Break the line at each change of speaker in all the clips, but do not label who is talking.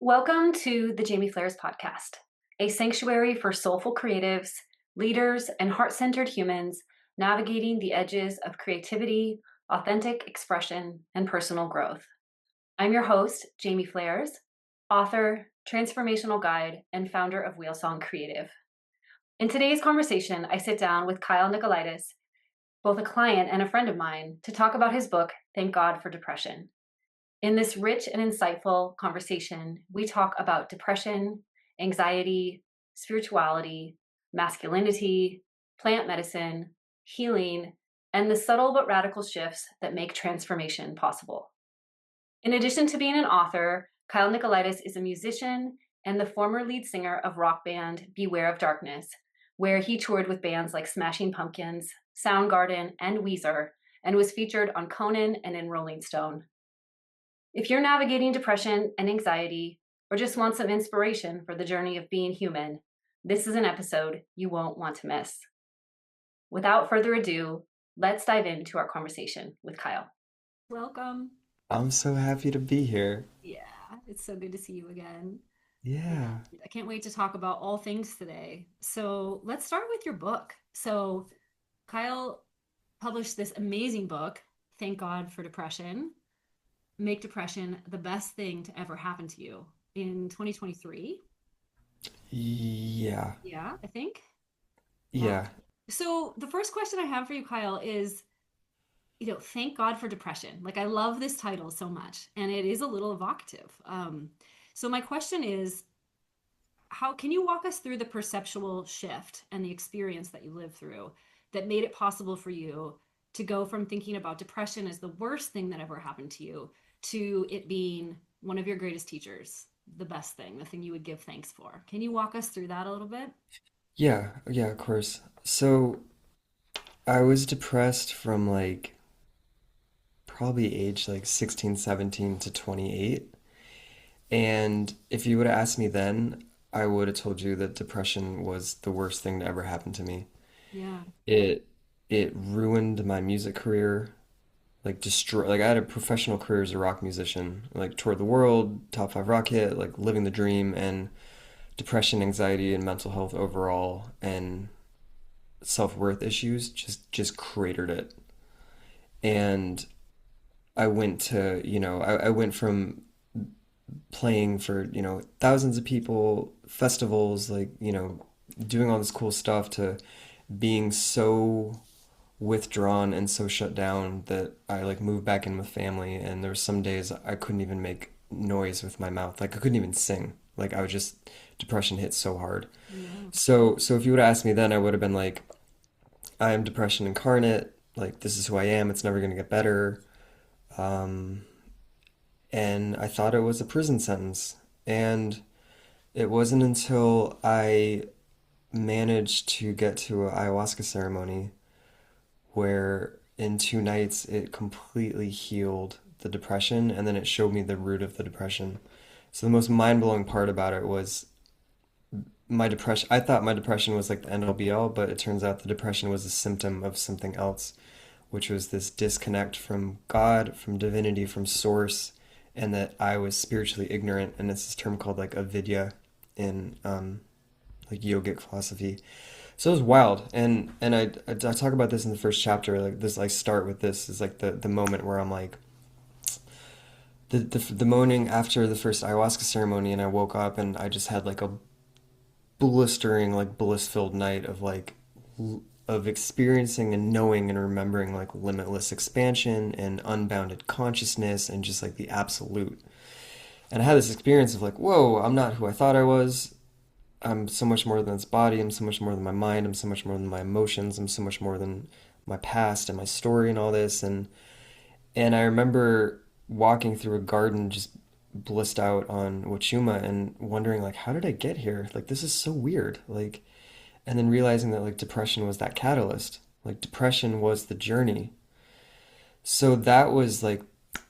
Welcome to the Jaime Fleres Podcast, a sanctuary for soulful creatives, leaders, and heart-centered humans navigating the edges of creativity, authentic expression, and personal growth. I'm your host, Jaime Fleres, author, transformational guide, and founder of Wheelsong Creative. In today's conversation, I sit down with Kyle Nicolaides, both a client and a friend of mine, to talk about his book, Thank God for Depression. In this rich and insightful conversation, we talk about depression, anxiety, spirituality, masculinity, plant medicine, healing, and the subtle but radical shifts that make transformation possible. In addition to being an author, Kyle Nicolaides is a musician and the former lead singer of rock band Beware of Darkness, where he toured with bands like Smashing Pumpkins, Soundgarden, and Weezer, and was featured on Conan and in Rolling Stone. If you're navigating depression and anxiety, or just want some inspiration for the journey of being human, this is an episode you won't want to miss. Without further ado, let's dive into our conversation with Kyle. Welcome.
I'm so happy to be here.
Yeah, it's so good to see you again.
Yeah.
I can't wait to talk about all things today. So let's start with your book. So Kyle published this amazing book, Thank God for Depression. Make depression the best thing to ever happen to you in 2023.
Yeah.
Yeah, I think. Yeah.
Yeah.
So the first question I have for you, Kyle, is, thank God for depression. Like, I love this title so much, and it is a little evocative. So my question is, how can you walk us through the perceptual shift and the experience that you lived through that made it possible for you to go from thinking about depression as the worst thing that ever happened to you to it being one of your greatest teachers, the best thing, the thing you would give thanks for? Can you walk us through that a little bit?
Yeah. Yeah, of course. So I was depressed from probably age 16, 17 to 28. And if you would have asked me then, I would have told you that depression was the worst thing to ever happen to me.
Yeah.
It it ruined my music career, I had a professional career as a rock musician, like toured the world, top five rock hit, like living the dream, and depression, anxiety, and mental health overall, and self-worth issues just cratered it. And I went from playing for, thousands of people, festivals, doing all this cool stuff to being so withdrawn and so shut down that I moved back in with family, and there were some days I couldn't even make noise with my mouth. Like I couldn't even sing. Like I was just depression hit so hard.
Yeah.
So if you would have asked me then, I would have been like, I am depression incarnate. Like this is who I am. It's never gonna get better. Um, and I thought it was a prison sentence. And it wasn't until I managed to get to an ayahuasca ceremony where in 2 nights it completely healed the depression, and then it showed me the root of the depression. So the most mind-blowing part about it was my depression. I thought my depression was like the end all be all, but it turns out the depression was a symptom of something else, which was this disconnect from God, from divinity, from source, and that I was spiritually ignorant. And it's this term called like avidya in yogic philosophy. So it was wild, and I talk about this in the first chapter. Like this, I start with this is like the moment where I'm like the morning after the first ayahuasca ceremony, and I woke up and I just had like a blistering, like bliss-filled night of of experiencing and knowing and remembering like limitless expansion and unbounded consciousness and just like the absolute. And I had this experience of like, whoa, I'm not who I thought I was. I'm so much more than this body. I'm so much more than my mind. I'm so much more than my emotions. I'm so much more than my past and my story and all this. And I remember walking through a garden just blissed out on Wachuma and wondering like, how did I get here? Like this is so weird. And then realizing that like depression was that catalyst. Like depression was the journey. So that was like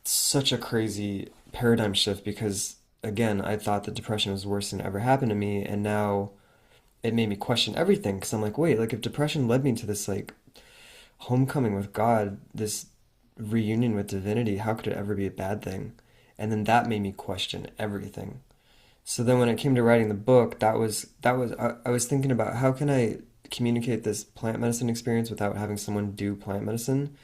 such a crazy paradigm shift because again, I thought that depression was the worst thing that ever happened to me, and now it made me question everything because I'm like, wait, like if depression led me to this like homecoming with God, this reunion with divinity, how could it ever be a bad thing? And then that made me question everything. So then when it came to writing the book, I was thinking about how can I communicate this plant medicine experience without having someone do plant medicine?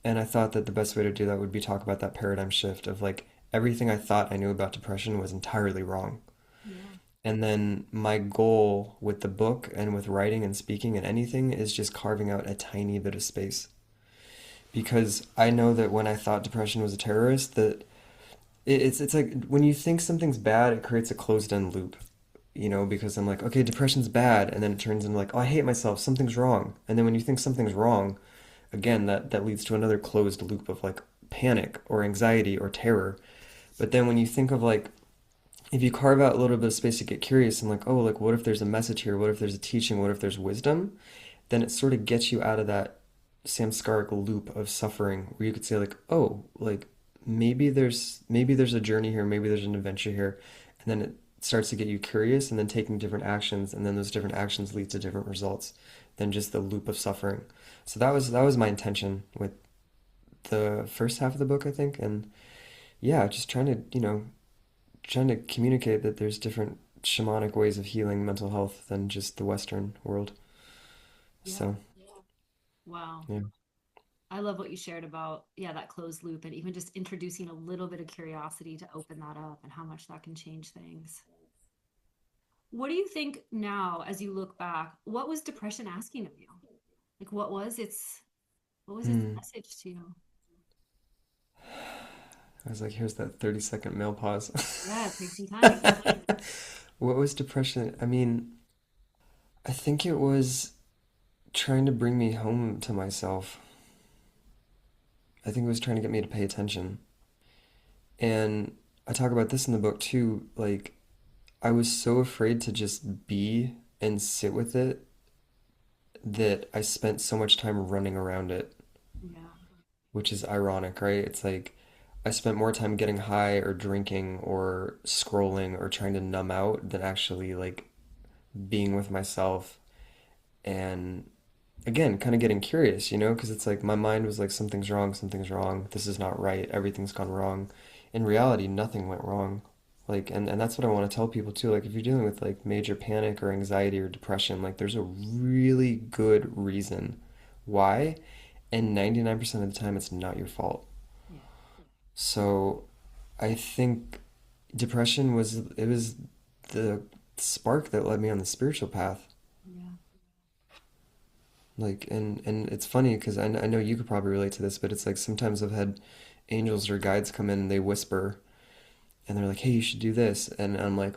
And I thought that the best way to do that would be talk about that paradigm shift of like everything I thought I knew about depression was entirely wrong.
Yeah.
And then my goal with the book and with writing and speaking and anything is just carving out a tiny bit of space. Because I know that when I thought depression was a terrorist, that it's like when you think something's bad, it creates a closed-end loop, because I'm like, okay, depression's bad, and then it turns into like, oh, I hate myself, something's wrong. And then when you think something's wrong, again, that leads to another closed loop of like panic or anxiety or terror. But then when you think of like if you carve out a little bit of space to get curious and like, oh, like what if there's a message here? What if there's a teaching? What if there's wisdom? Then it sort of gets you out of that samskaric loop of suffering where you could say like, oh, like maybe there's a journey here, maybe there's an adventure here, and then it starts to get you curious and then taking different actions, and then those different actions lead to different results than just the loop of suffering. So that was my intention with the first half of the book, I think, and yeah, just trying to communicate that there's different shamanic ways of healing mental health than just the Western world.
Yeah.
So,
Wow.
yeah.
I love what you shared about, yeah, that closed loop and even just introducing a little bit of curiosity to open that up and how much that can change things. What do you think now as you look back? What was depression asking of you? Like what was its
Hmm.
message to you?
I was like, here's that 30-second male pause.
Yeah, take some time.
What was depression? I mean, I think it was trying to bring me home to myself. I think it was trying to get me to pay attention. And I talk about this in the book too. Like, I was so afraid to just be and sit with it that I spent so much time running around it,
Yeah.
which is ironic, right? It's like I spent more time getting high or drinking or scrolling or trying to numb out than actually like being with myself and again, kind of getting curious, because it's like my mind was like something's wrong, this is not right, everything's gone wrong. In reality, nothing went wrong. Like and that's what I want to tell people too. Like if you're dealing with like major panic or anxiety or depression, like there's a really good reason why, and 99% of the time it's not your fault.
Yeah.
So I think depression was the spark that led me on the spiritual path.
Yeah.
Like and it's funny because I know you could probably relate to this, but it's like sometimes I've had angels or guides come in and they whisper and they're like, "Hey, you should do this," and I'm like,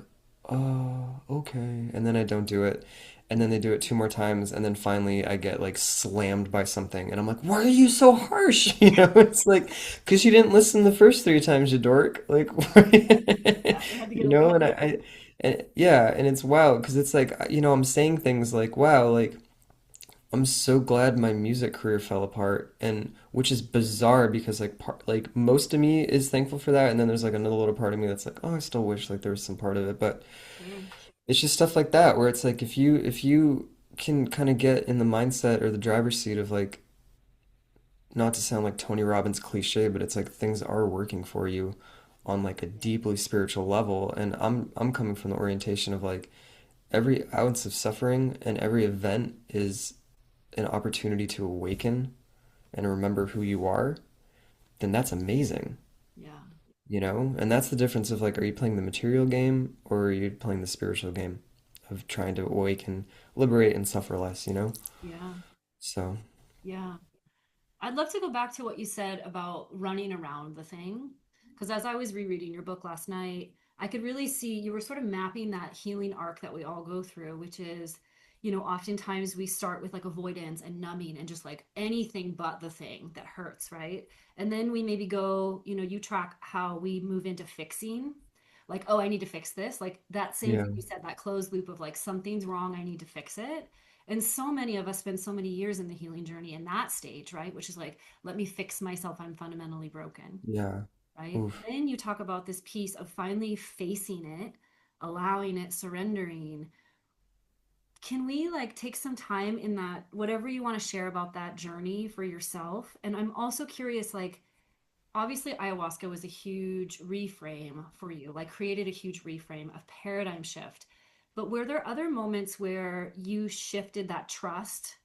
"Oh, okay," and then I don't do it, and then they do it two more times, and then finally I get like slammed by something, and I'm like, "Why are you so harsh?" It's like, "Because you didn't listen the first three times, you dork." Like,
Yeah. It had to get a little
and
deeper.
and yeah, and it's wild because it's like, I'm saying things like, "Wow, like." I'm so glad my music career fell apart, and which is bizarre because like most of me is thankful for that, and then there's like another little part of me that's like, oh, I still wish like there was some part of it, but
Sure.
it's just stuff like that where it's like if you can kind of get in the mindset or the driver's seat of like not to sound like Tony Robbins cliche, but it's like things are working for you on like a deeply spiritual level, and I'm coming from the orientation of like every ounce of suffering and every event is an opportunity to awaken and remember who you are, then that's amazing,
Yeah.
And that's the difference of like, are you playing the material game or are you playing the spiritual game of trying to awaken, liberate, and suffer less?
Yeah.
So,
Yeah. I'd love to go back to what you said about running around the thing. Because as I was rereading your book last night, I could really see you were sort of mapping that healing arc that we all go through, which is, oftentimes we start with like avoidance and numbing and just like anything but the thing that hurts, right? And then we maybe go, you track how we move into fixing, like, oh, I need to fix this. Like that same
yeah,
thing you said, that closed loop of like, something's wrong, I need to fix it. And so many of us spend so many years in the healing journey in that stage, right? Which is like, let me fix myself. I'm fundamentally broken,
yeah,
right?
oof,
Then you talk about this piece of finally facing it, allowing it, surrendering. Can we like take some time in that, whatever you want to share about that journey for yourself? And I'm also curious, like, obviously ayahuasca was a huge reframe for you, like created a huge reframe, a paradigm shift. But were there other moments where you shifted that trust,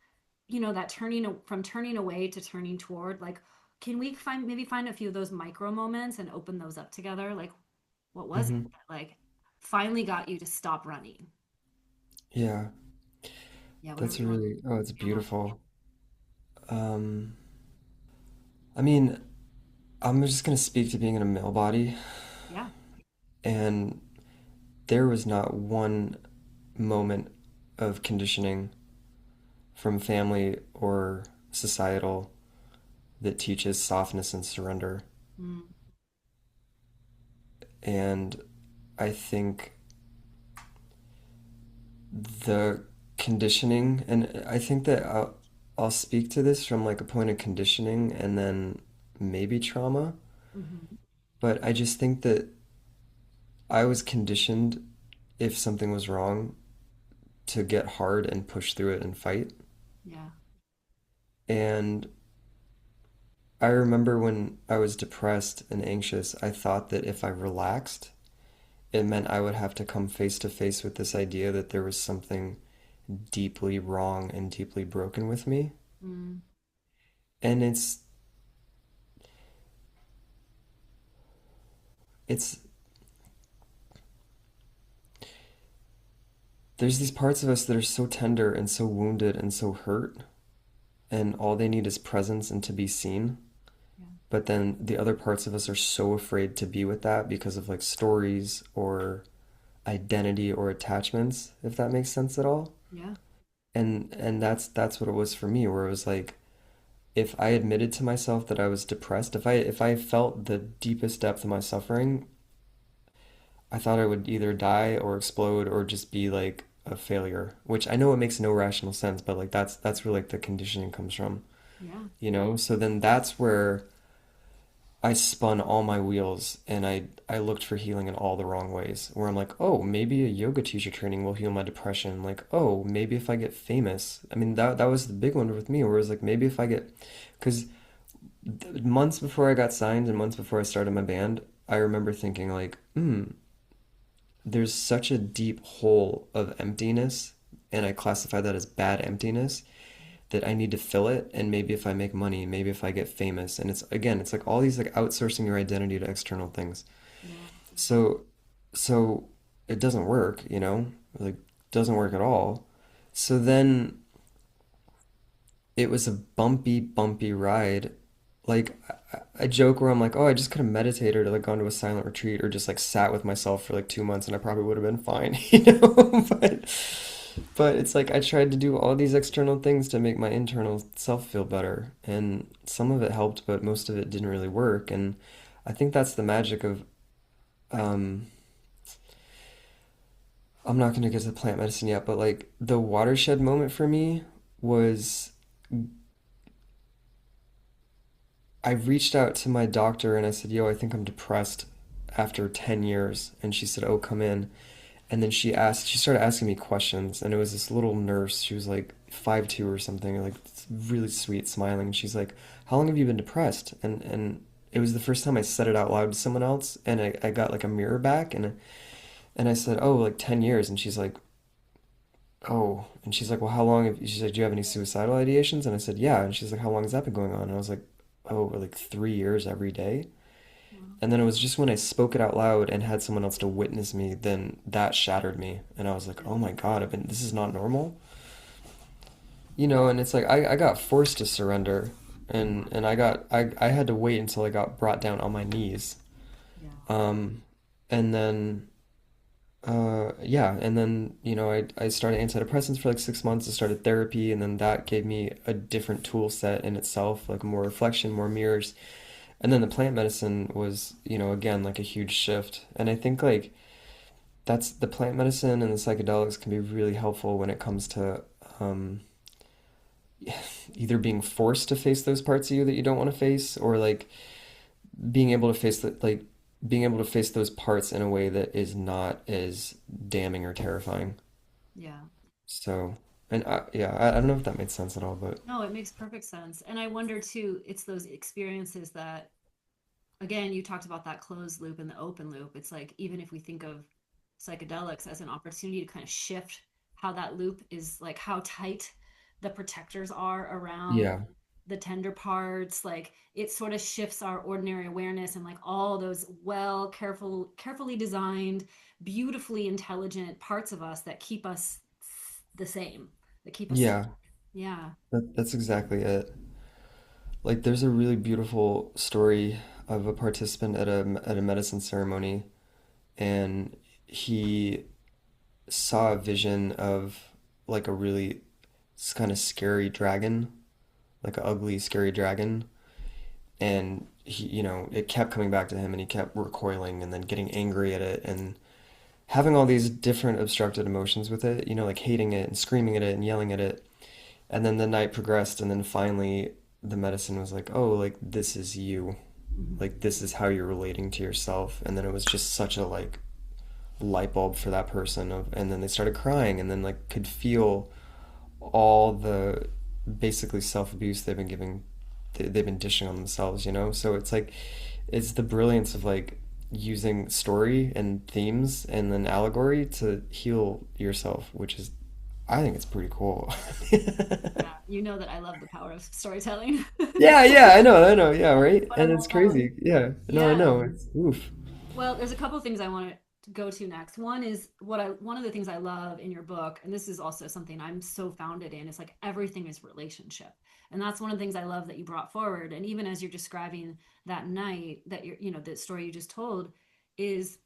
that turning away to turning toward? Like, can we find a few of those micro moments and open those up together? Like, what was it
Hmm.
that like finally got you to stop running?
Yeah,
Yeah, whatever
that's
you want.
really, oh, it's
Yeah.
beautiful. Um, I mean, I'm just gonna speak to being in a male body,
Yeah.
and there was not one moment of conditioning from family or societal that teaches softness and surrender.
Mm,
And I think the conditioning, and I think that I'll speak to this from like a point of conditioning and then maybe trauma,
hmm.
but I just think that I was conditioned if something was wrong to get hard and push through it and fight.
Yeah.
And I remember when I was depressed and anxious, I thought that if I relaxed, it meant I would have to come face to face with this idea that there was something deeply wrong and deeply broken with me.
Mm,
And it's there's these parts of us that are so tender and so wounded and so hurt, and all they need is presence and to be seen.
yeah.
But then the other parts of us are so afraid to be with that because of like stories or identity or attachments, if that makes sense at all.
Yeah.
And that's what it was for me, where it was like if I admitted to myself that I was depressed, if I felt the deepest depth of my suffering, I thought I would either die or explode or just be like a failure, which I know it makes no rational sense, but like that's where like the conditioning comes from,
Yeah.
you know? So then that's where I spun all my wheels and I looked for healing in all the wrong ways. Where I'm like, "Oh, maybe a yoga teacher training will heal my depression." Like, "Oh, maybe if I get famous." I mean, that was the big one with me, where it was like maybe if I get, because months before I got signed and months before I started my band, I remember thinking like, there's such a deep hole of emptiness, and I classify that as bad emptiness, that I need to fill it. And maybe if I make money, maybe if I get famous, and it's again, it's like all these like outsourcing your identity to external things.
Yeah.
So, so it doesn't work, like doesn't work at all. So then it was a bumpy, bumpy ride. Like I joke where I'm like, oh, I just could have meditated or like gone to a silent retreat or just like sat with myself for like 2 months and I probably would have been fine, but it's like I tried to do all these external things to make my internal self feel better, and some of it helped, but most of it didn't really work. And I think that's the magic of um, I'm not gonna get to the plant medicine yet, but like the watershed moment for me was I reached out to my doctor and I said, "Yo, I think I'm depressed after 10 years." And she said, "Oh, come in." And then she started asking me questions, and it was this little nurse. She was like 5'2" or something, like really sweet, smiling. And she's like, "How long have you been depressed?" And it was the first time I said it out loud to someone else, and I got like a mirror back, and I said, "Oh, like 10 years." And she's like, "Oh." And she's like, "Well, how long have," she's like, "Do you have any suicidal ideations?" And I said, "Yeah." And she's like, "How long has that been going on?" And I was like, "Oh, like 3 years every day."
Wow.
And then it was just when I spoke it out loud and had someone else to witness me, then that shattered me. And I was like,
Yeah.
"Oh my God, this is not normal." And it's like I got forced to surrender, and I had to wait until I got brought down on my knees.
Yeah.
Um and then yeah, and then I started antidepressants for like 6 months. I started therapy, and then that gave me a different tool set in itself, like more reflection, more mirrors. And then the plant medicine was, again, like a huge shift. And I think like that's the plant medicine and the psychedelics can be really helpful when it comes to um, either being forced to face those parts of you that you don't want to face, or like being able to face that, like being able to face those parts in a way that is not as damning or terrifying.
Yeah.
So, and yeah, I don't know if that made sense at all, but
No, it makes perfect sense. And I wonder too, it's those experiences that again, you talked about that closed loop and the open loop. It's like, even if we think of psychedelics as an opportunity to kind of shift how that loop is, like how tight the protectors are around
Yeah.
the tender parts, like it sort of shifts our ordinary awareness, and like all those carefully designed, beautifully intelligent parts of us that keep us the same, that keep us safe.
Yeah.
Yeah.
That's exactly it. Like there's a really beautiful story of a participant at a medicine ceremony, and he saw a vision of like a really kind of scary dragon, like an ugly, scary dragon. And he, it kept coming back to him and he kept recoiling and then getting angry at it and having all these different obstructed emotions with it, like hating it and screaming at it and yelling at it. And then the night progressed and then finally the medicine was like, oh, like this is you.
Mhm.
Like this is how you're relating to yourself. And then it was just such a like light bulb for that person and then they started crying and then like could feel all the basically self-abuse they've been dishing on themselves, so it's like it's the brilliance of like using story and themes and then allegory to heal yourself, which is, I think it's pretty cool.
Yeah, you know that I love the power of storytelling.
Yeah, yeah, I know, yeah, right,
But
and
I'm
it's
all,
crazy, yeah, no, I
yeah.
know, it's oof.
Well, there's a couple of things I want to go to next. One is one of the things I love in your book, and this is also something I'm so founded in, is like everything is relationship. And that's one of the things I love that you brought forward. And even as you're describing that night that the story you just told, is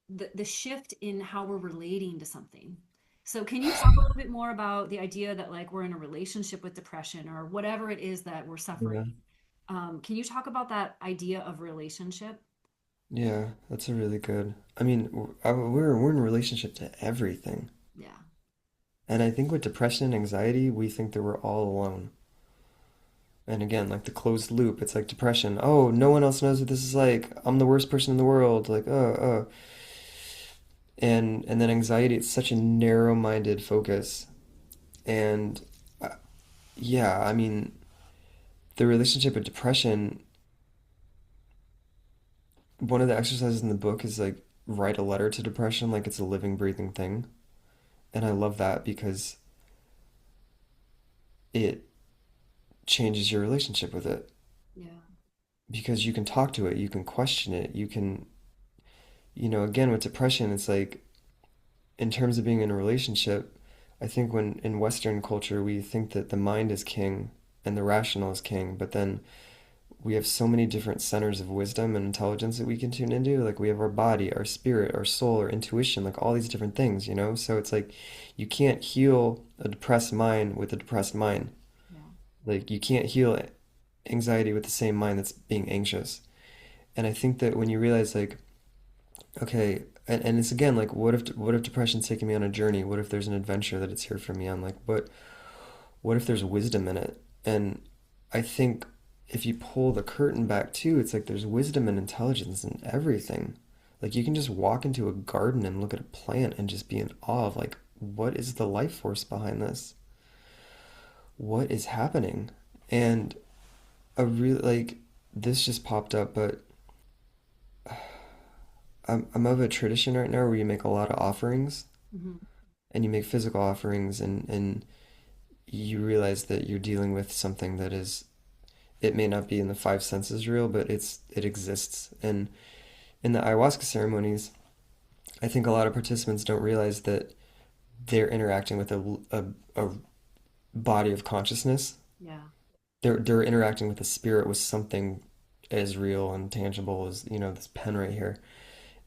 the shift in how we're relating to something. So can you talk a little bit more about the idea that like we're in a relationship with depression or whatever it is that we're suffering?
Yeah,
Can you talk about that idea of relationship?
yeah, that's a really good, I mean, we're in a relationship to everything.
Yeah.
And I think with depression and anxiety, we think that we're all alone. And again, like the closed loop, it's like depression. Oh, no one else knows what this is like. I'm the worst person in the world. Like, oh. And then anxiety, it's such a narrow-minded focus. And uh, yeah, I mean, the relationship with depression, one of the exercises in the book is like write a letter to depression like it's a living, breathing thing. And I love that because it changes your relationship with it.
Yeah.
Because you can talk to it, you can question it, you can, again, with depression, it's like in terms of being in a relationship, I think when in Western culture we think that the mind is king and the rational is king, but then we have so many different centers of wisdom and intelligence that we can tune into. Like we have our body, our spirit, our soul, our intuition, like all these different things, So it's like you can't heal a depressed mind with a depressed mind.
Yeah.
Like you can't heal anxiety with the same mind that's being anxious. And I think that when you realize like, okay, and it's again like what if depression's taking me on a journey? What if there's an adventure that it's here for me on? Like what if there's wisdom in it? And I think if you pull the curtain back too, it's like there's wisdom and intelligence in everything. Like you can just walk into a garden and look at a plant and just be in awe of like what is the life force behind this? What is happening? And a really like this just popped up, but I'm of a tradition right now where you make a lot of offerings
Hmm.
and you make physical offerings and you realize that you're dealing with something that is it may not be in the five senses real, but it exists. And in the ayahuasca ceremonies, I think a lot of participants don't realize that they're interacting with a body of consciousness.
Yeah.
They're interacting with a spirit with something as real and tangible as, this pen right here.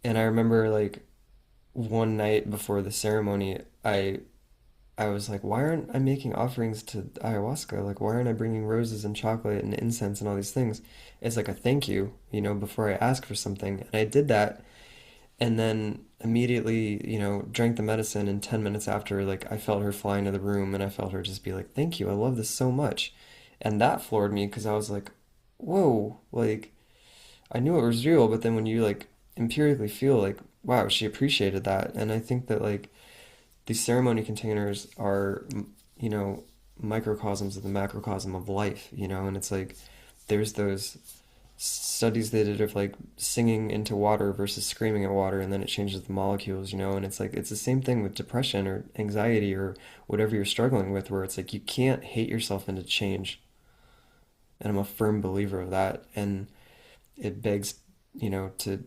And I remember like one night before the ceremony, I was like, why aren't I making offerings to ayahuasca? Like, why aren't I bringing roses and chocolate and incense and all these things? It's like a thank you, before I ask for something. And I did that. And then immediately, drank the medicine. And 10 minutes after, like, I felt her fly into the room and I felt her just be like, thank you. I love this so much. And that floored me because I was like, whoa, like, I knew it was real. But then when you, like, empirically feel like, wow, she appreciated that. And I think that, like, these ceremony containers are, you know, microcosms of the macrocosm of life, and it's like there's those studies they did of like singing into water versus screaming at water, and then it changes the molecules, you know, and it's like it's the same thing with depression or anxiety or whatever you're struggling with, where it's like you can't hate yourself into change. And I'm a firm believer of that. And it begs, you know, to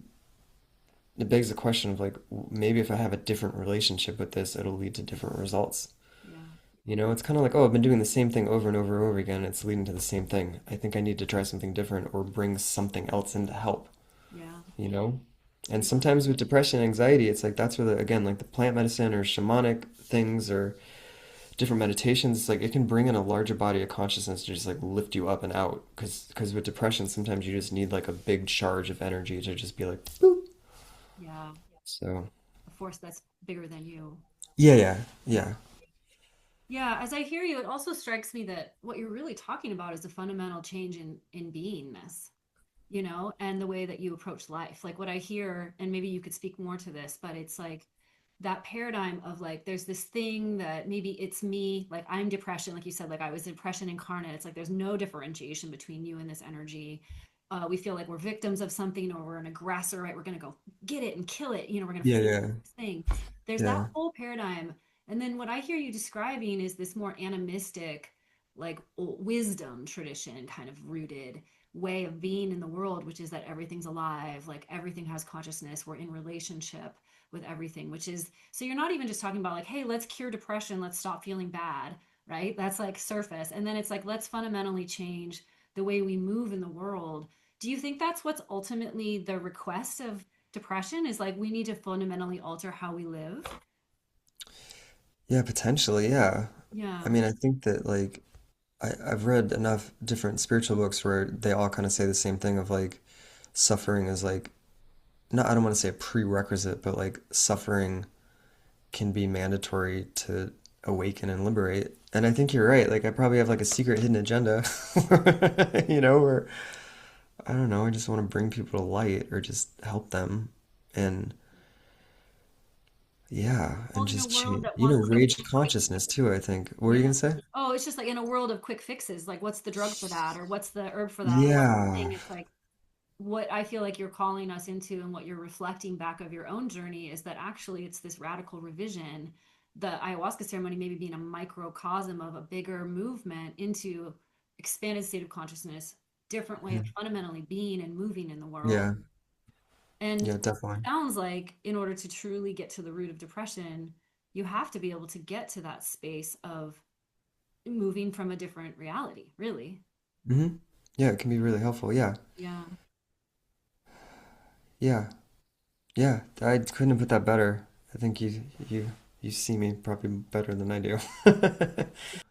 it begs the question of like maybe if I have a different relationship with this, it'll lead to different results.
Yeah.
You know, it's kind of like, oh, I've been doing the same thing over and over and over again. It's leading to the same thing. I think I need to try something different or bring something else in to help,
Yeah.
you know? And
Yeah.
sometimes with depression and anxiety, it's like that's where the, again, like the plant medicine or shamanic things or different meditations, it's like it can bring in a larger body of consciousness to just like lift you up and out. Because with depression, sometimes you just need like a big charge of energy to just be like, boop.
Yeah.
So,
A force that's bigger than you.
yeah, yeah,
Yeah.
yeah.
Yeah, as I hear you, it also strikes me that what you're really talking about is a fundamental change in beingness, and the way that you approach life. Like what I hear, and maybe you could speak more to this, but it's like that paradigm of like there's this thing that maybe it's me, like I'm depression, like you said, like I was depression incarnate. It's like there's no differentiation between you and this energy. We feel like we're victims of something or we're an aggressor, right? We're gonna go get it and kill it, we're gonna
Yeah,
face
yeah,
this thing. There's that
yeah.
whole paradigm. And then what I hear you describing is this more animistic, like wisdom tradition kind of rooted way of being in the world, which is that everything's alive, like everything has consciousness, we're in relationship with everything, which is so you're not even just talking about like, hey, let's cure depression, let's stop feeling bad, right? That's like surface. And then it's like, let's fundamentally change the way we move in the world. Do you think that's what's ultimately the request of depression is like we need to fundamentally alter how we live?
Yeah, potentially, yeah. I
Yeah.
mean, I think that like I've read enough different spiritual books where they all kind of say the same thing of like suffering is like not I don't want to say a prerequisite, but like suffering can be mandatory to awaken and liberate. And I think you're right. Like I probably have like a secret hidden agenda, you know, where I don't know, I just want to bring people to light or just help them. And yeah,
Well,
and
in a
just
world
change,
that
you know,
wants like
raise consciousness too, I think. What were you
yeah.
gonna say?
Oh, it's just like in a world of quick fixes, like what's the drug for that or what's the herb for that or what's the
Yeah.
thing? It's like what I feel like you're calling us into and what you're reflecting back of your own journey is that actually it's this radical revision. The ayahuasca ceremony maybe being a microcosm of a bigger movement into expanded state of consciousness, different way of
Mhm.
fundamentally being and moving in the world.
Yeah.
And
Yeah, definitely.
sounds like in order to truly get to the root of depression, you have to be able to get to that space of moving from a different reality, really.
Hmm. Yeah, it can be really helpful. Yeah.
Yeah.
Yeah. Yeah. I couldn't have put that better. I think you see me probably better than I do.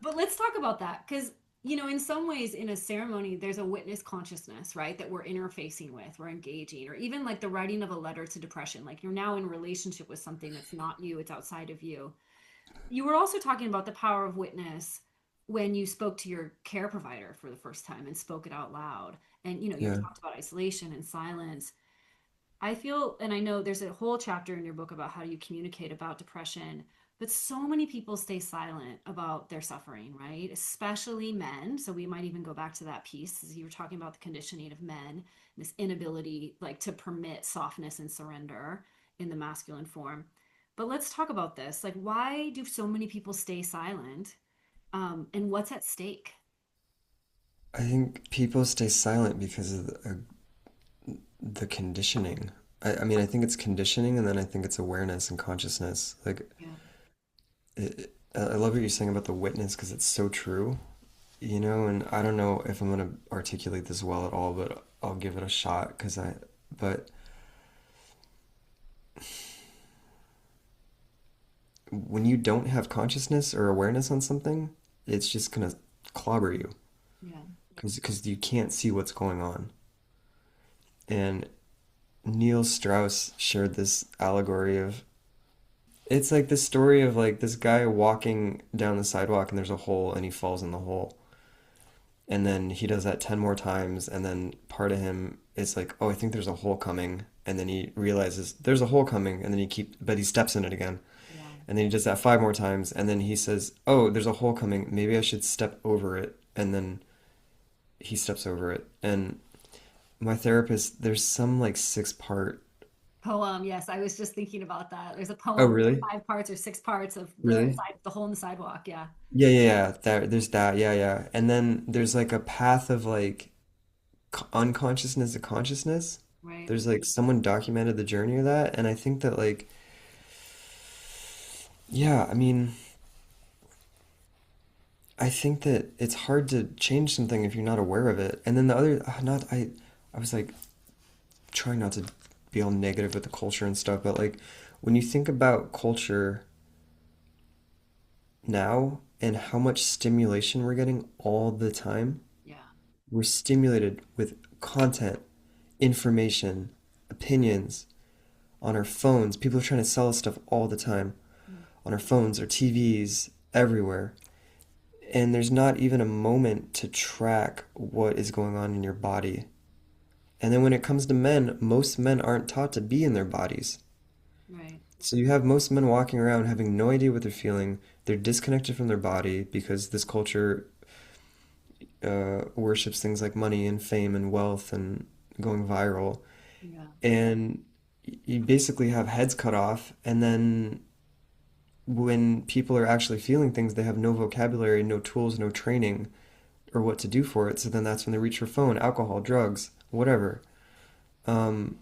But let's talk about that because, in some ways, in a ceremony, there's a witness consciousness, right? That we're interfacing with, we're engaging, or even like the writing of a letter to depression. Like you're now in relationship with something that's not you, it's outside of you. You were also talking about the power of witness when you spoke to your care provider for the first time and spoke it out loud. And, you
Yeah.
talked about isolation and silence. I feel, and I know there's a whole chapter in your book about how you communicate about depression, but so many people stay silent about their suffering, right? Especially men. So we might even go back to that piece as you were talking about the conditioning of men, this inability like to permit softness and surrender in the masculine form. But let's talk about this. Like, why do so many people stay silent? And what's at stake?
I think people stay silent because of the conditioning. I mean, I think it's conditioning, and then I think it's awareness and consciousness. Like,
Yeah.
I love what you're saying about the witness because it's so true, you know, and I don't know if I'm gonna articulate this well at all, but I'll give it a shot but when you don't have consciousness or awareness on something, it's just gonna clobber you
Yeah.
because you can't see what's going on. And Neil Strauss shared this allegory of it's like this story of like this guy walking down the sidewalk and there's a hole and he falls in the hole. And then he does that 10 more times and then part of him is like, "Oh, I think there's a hole coming." And then he realizes there's a hole coming and then but he steps in it again.
Yeah.
And then he does that 5 more times and then he says, "Oh, there's a hole coming. Maybe I should step over it." And then he steps over it. And my therapist, there's some like 6 part.
Poem. Yes, I was just thinking about that. There's a
Oh,
poem,
really?
5 parts or 6 parts of
Really?
the hole in the sidewalk. Yeah.
Yeah, yeah, yeah. There's that. Yeah, yeah. And then there's like a path of like unconsciousness to consciousness.
Right.
There's like someone documented the journey of that, and I think that like yeah, I mean, I think that it's hard to change something if you're not aware of it. And then the other not I was like trying not to be all negative with the culture and stuff, but like when you think about culture now and how much stimulation we're getting all the time,
Yeah.
we're stimulated with content, information, opinions on our phones. People are trying to sell us stuff all the time
Mm.
on our phones, our TVs, everywhere. And there's not even a moment to track what is going on in your body. And then when it comes to men, most men aren't taught to be in their bodies.
Right.
So you have most men walking around having no idea what they're feeling. They're disconnected from their body because this culture worships things like money and fame and wealth and going viral.
Yeah.
And you basically have heads cut off. And then when people are actually feeling things, they have no vocabulary, no tools, no training or what to do for it. So then that's when they reach for phone, alcohol, drugs, whatever. Um,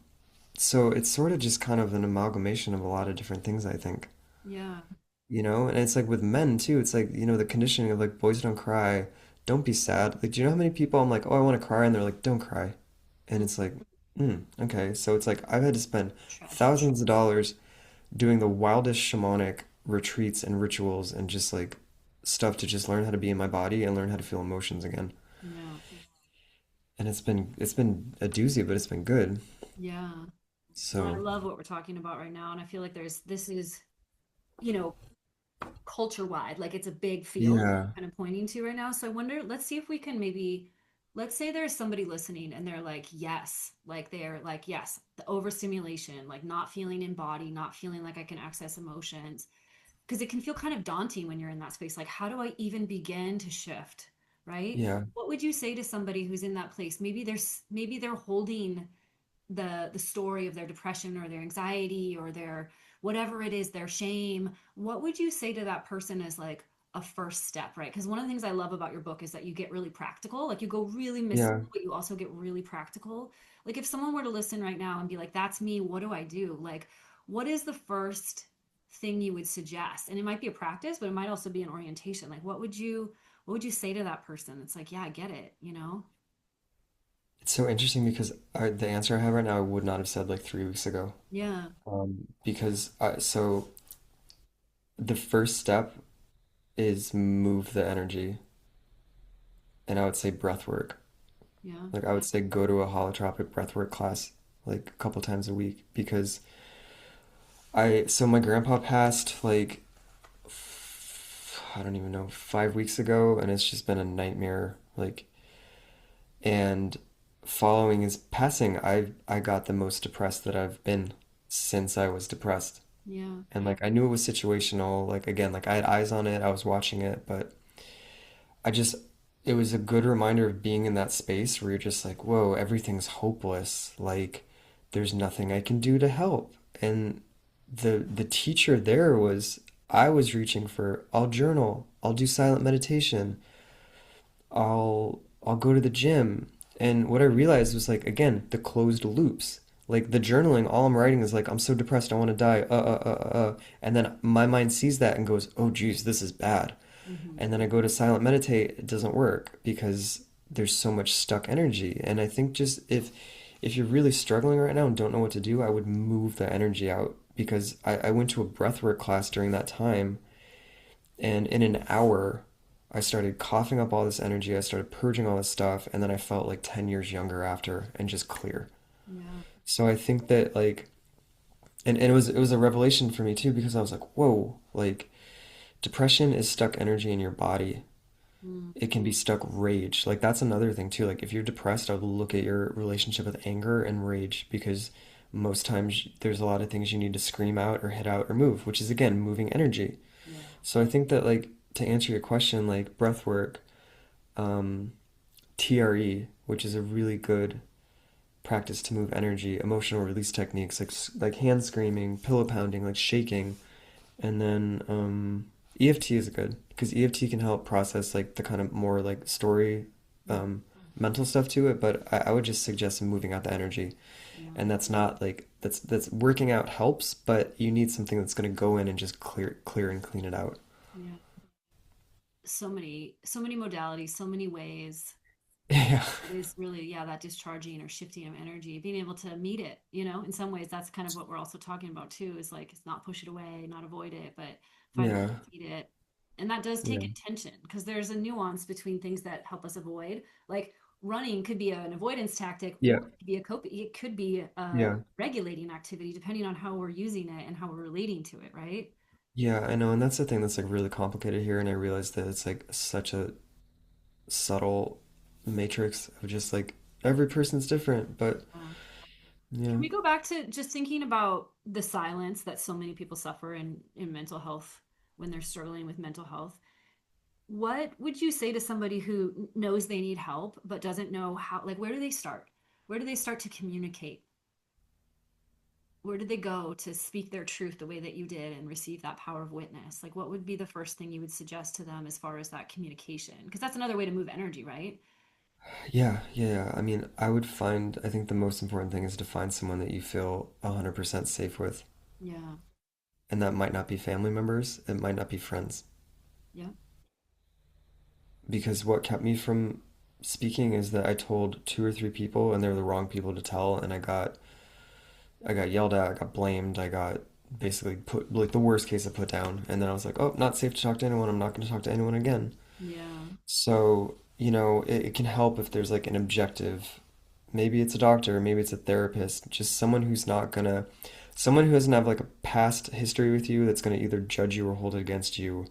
so it's sort of just kind of an amalgamation of a lot of different things, I think.
Yeah.
And it's like with men too, it's like, the conditioning of like boys don't cry, don't be sad. Like, do you know how many people I'm like, oh, I want to cry, and they're like, don't cry. And
Mm.
it's like, okay. So it's like I've had to spend
Tragic.
thousands of dollars doing the wildest shamanic retreats and rituals and just like stuff to just learn how to be in my body and learn how to feel emotions again.
Yeah.
And it's been a doozy, but it's been good.
Yeah. Well, I
So,
love what we're talking about right now, and I feel like this is, you know, culture wide, like it's a big field that
yeah.
we're kind of pointing to right now. So I wonder, let's see if we can maybe, let's say there's somebody listening and they're like, yes, the overstimulation, like not feeling embodied, not feeling like I can access emotions. Because it can feel kind of daunting when you're in that space. Like, how do I even begin to shift? Right?
Yeah.
What would you say to somebody who's in that place? Maybe they're holding the story of their depression or their anxiety or their whatever it is, their shame. What would you say to that person as like a first step, right? Because one of the things I love about your book is that you get really practical. Like you go really mystical,
Yeah.
but you also get really practical. Like if someone were to listen right now and be like, that's me, what do I do? Like, what is the first thing you would suggest? And it might be a practice, but it might also be an orientation. Like what would you say to that person? It's like, yeah, I get it, you know?
It's so interesting because the answer I have right now I would not have said like 3 weeks ago.
Yeah.
Because so the first step is move the energy, and I would say breath work.
Yeah.
Like I would say go to a holotropic breath work class like a couple times a week because so my grandpa passed like I don't even know 5 weeks ago, and it's just been a nightmare. Like, and following his passing, I got the most depressed that I've been since I was depressed.
Yeah.
And like I knew it was situational. Like again, like I had eyes on it, I was watching it, but I just it was a good reminder of being in that space where you're just like, whoa, everything's hopeless. Like there's nothing I can do to help. And the teacher there was I was reaching for I'll journal, I'll do silent meditation, I'll go to the gym. And what I realized was like again, the closed loops. Like the journaling, all I'm writing is like, I'm so depressed, I want to die. And then my mind sees that and goes, oh geez, this is bad.
Hmm.
And then I go to silent meditate, it doesn't work because there's so much stuck energy. And I think just if you're really struggling right now and don't know what to do, I would move the energy out because I went to a breathwork class during that time, and in an hour I started coughing up all this energy, I started purging all this stuff, and then I felt like 10 years younger after and just clear.
Yeah.
So I think that like and it was a revelation for me too because I was like, whoa, like depression is stuck energy in your body.
Mm.
It can be stuck rage. Like that's another thing too. Like if you're depressed, I would look at your relationship with anger and rage because most times there's a lot of things you need to scream out or hit out or move, which is again moving energy.
Yeah.
So I think that like to answer your question, like breath work, um, TRE, which is a really good practice to move energy, emotional release techniques like hand screaming, pillow pounding, like shaking, and then EFT is good because EFT can help process like the kind of more like story,
Yeah.
mental stuff to it. But I would just suggest moving out the energy,
Yeah.
and that's not like that's working out helps, but you need something that's going to go in and just clear and clean it out.
Yeah. So many modalities, so many ways.
Yeah,
It is really, yeah, that discharging or shifting of energy, being able to meet it, in some ways, that's kind of what we're also talking about too, is like, it's not push it away, not avoid it, but find ways
yeah,
to meet it. And that does take
yeah,
intention because there's a nuance between things that help us avoid. Like running could be an avoidance tactic, or
yeah,
it could be a coping, it could be a
yeah.
regulating activity, depending on how we're using it and how we're relating to it, right?
Yeah, I know, and that's the thing that's like really complicated here, and I realize that it's like such a subtle matrix of just like every person's different, but
Uh,
yeah.
Can we go back to just thinking about the silence that so many people suffer in mental health when they're struggling with mental health? What would you say to somebody who knows they need help but doesn't know how, like, where do they start? Where do they start to communicate? Where do they go to speak their truth the way that you did and receive that power of witness? Like, what would be the first thing you would suggest to them as far as that communication? Because that's another way to move energy, right?
Yeah, yeah, yeah. I mean, I think the most important thing is to find someone that you feel 100% safe with.
Yeah.
And that might not be family members, it might not be friends.
Yeah.
Because what kept me from speaking is that I told two or three people and they were the wrong people to tell, and I got yelled at, I got blamed, I got basically put like the worst case I put down. And then I was like, oh, not safe to talk to anyone, I'm not going to talk to anyone again.
Yeah.
So, it can help if there's like an objective. Maybe it's a doctor, maybe it's a therapist, just someone who doesn't have like a past history with you that's gonna either judge you or hold it against you,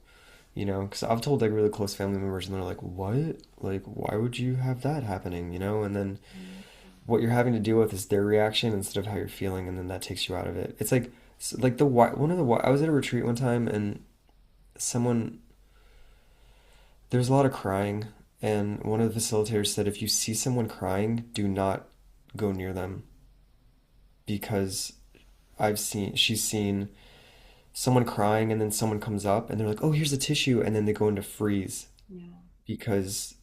Because I've told like really close family members and they're like, what? Like, why would you have that happening, And then
Mm.
what you're having to deal with is their reaction instead of how you're feeling, and then that takes you out of it. It's like one of the I was at a retreat one time and someone there was a lot of crying, and one of the facilitators said if you see someone crying, do not go near them because she's seen someone crying and then someone comes up and they're like, "Oh, here's a tissue," and then they go into freeze
Yeah.
because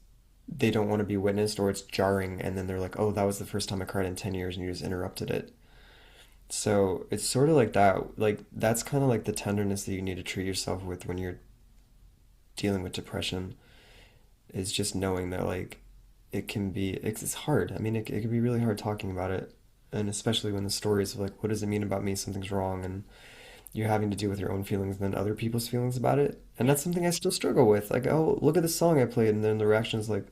they don't want to be witnessed or it's jarring, and then they're like, "Oh, that was the first time I cried in 10 years and you just interrupted it." So it's sort of like that. Like that's kind of like the tenderness that you need to treat yourself with when you're dealing with depression is just knowing that like it's hard. I mean, it can be really hard talking about it, and especially when the stories of like, what does it mean about me? Something's wrong, and you're having to deal with your own feelings and then other people's feelings about it. And
Yeah.
that's something I still struggle with. Like, oh, look at the song I played, and then the reaction is like,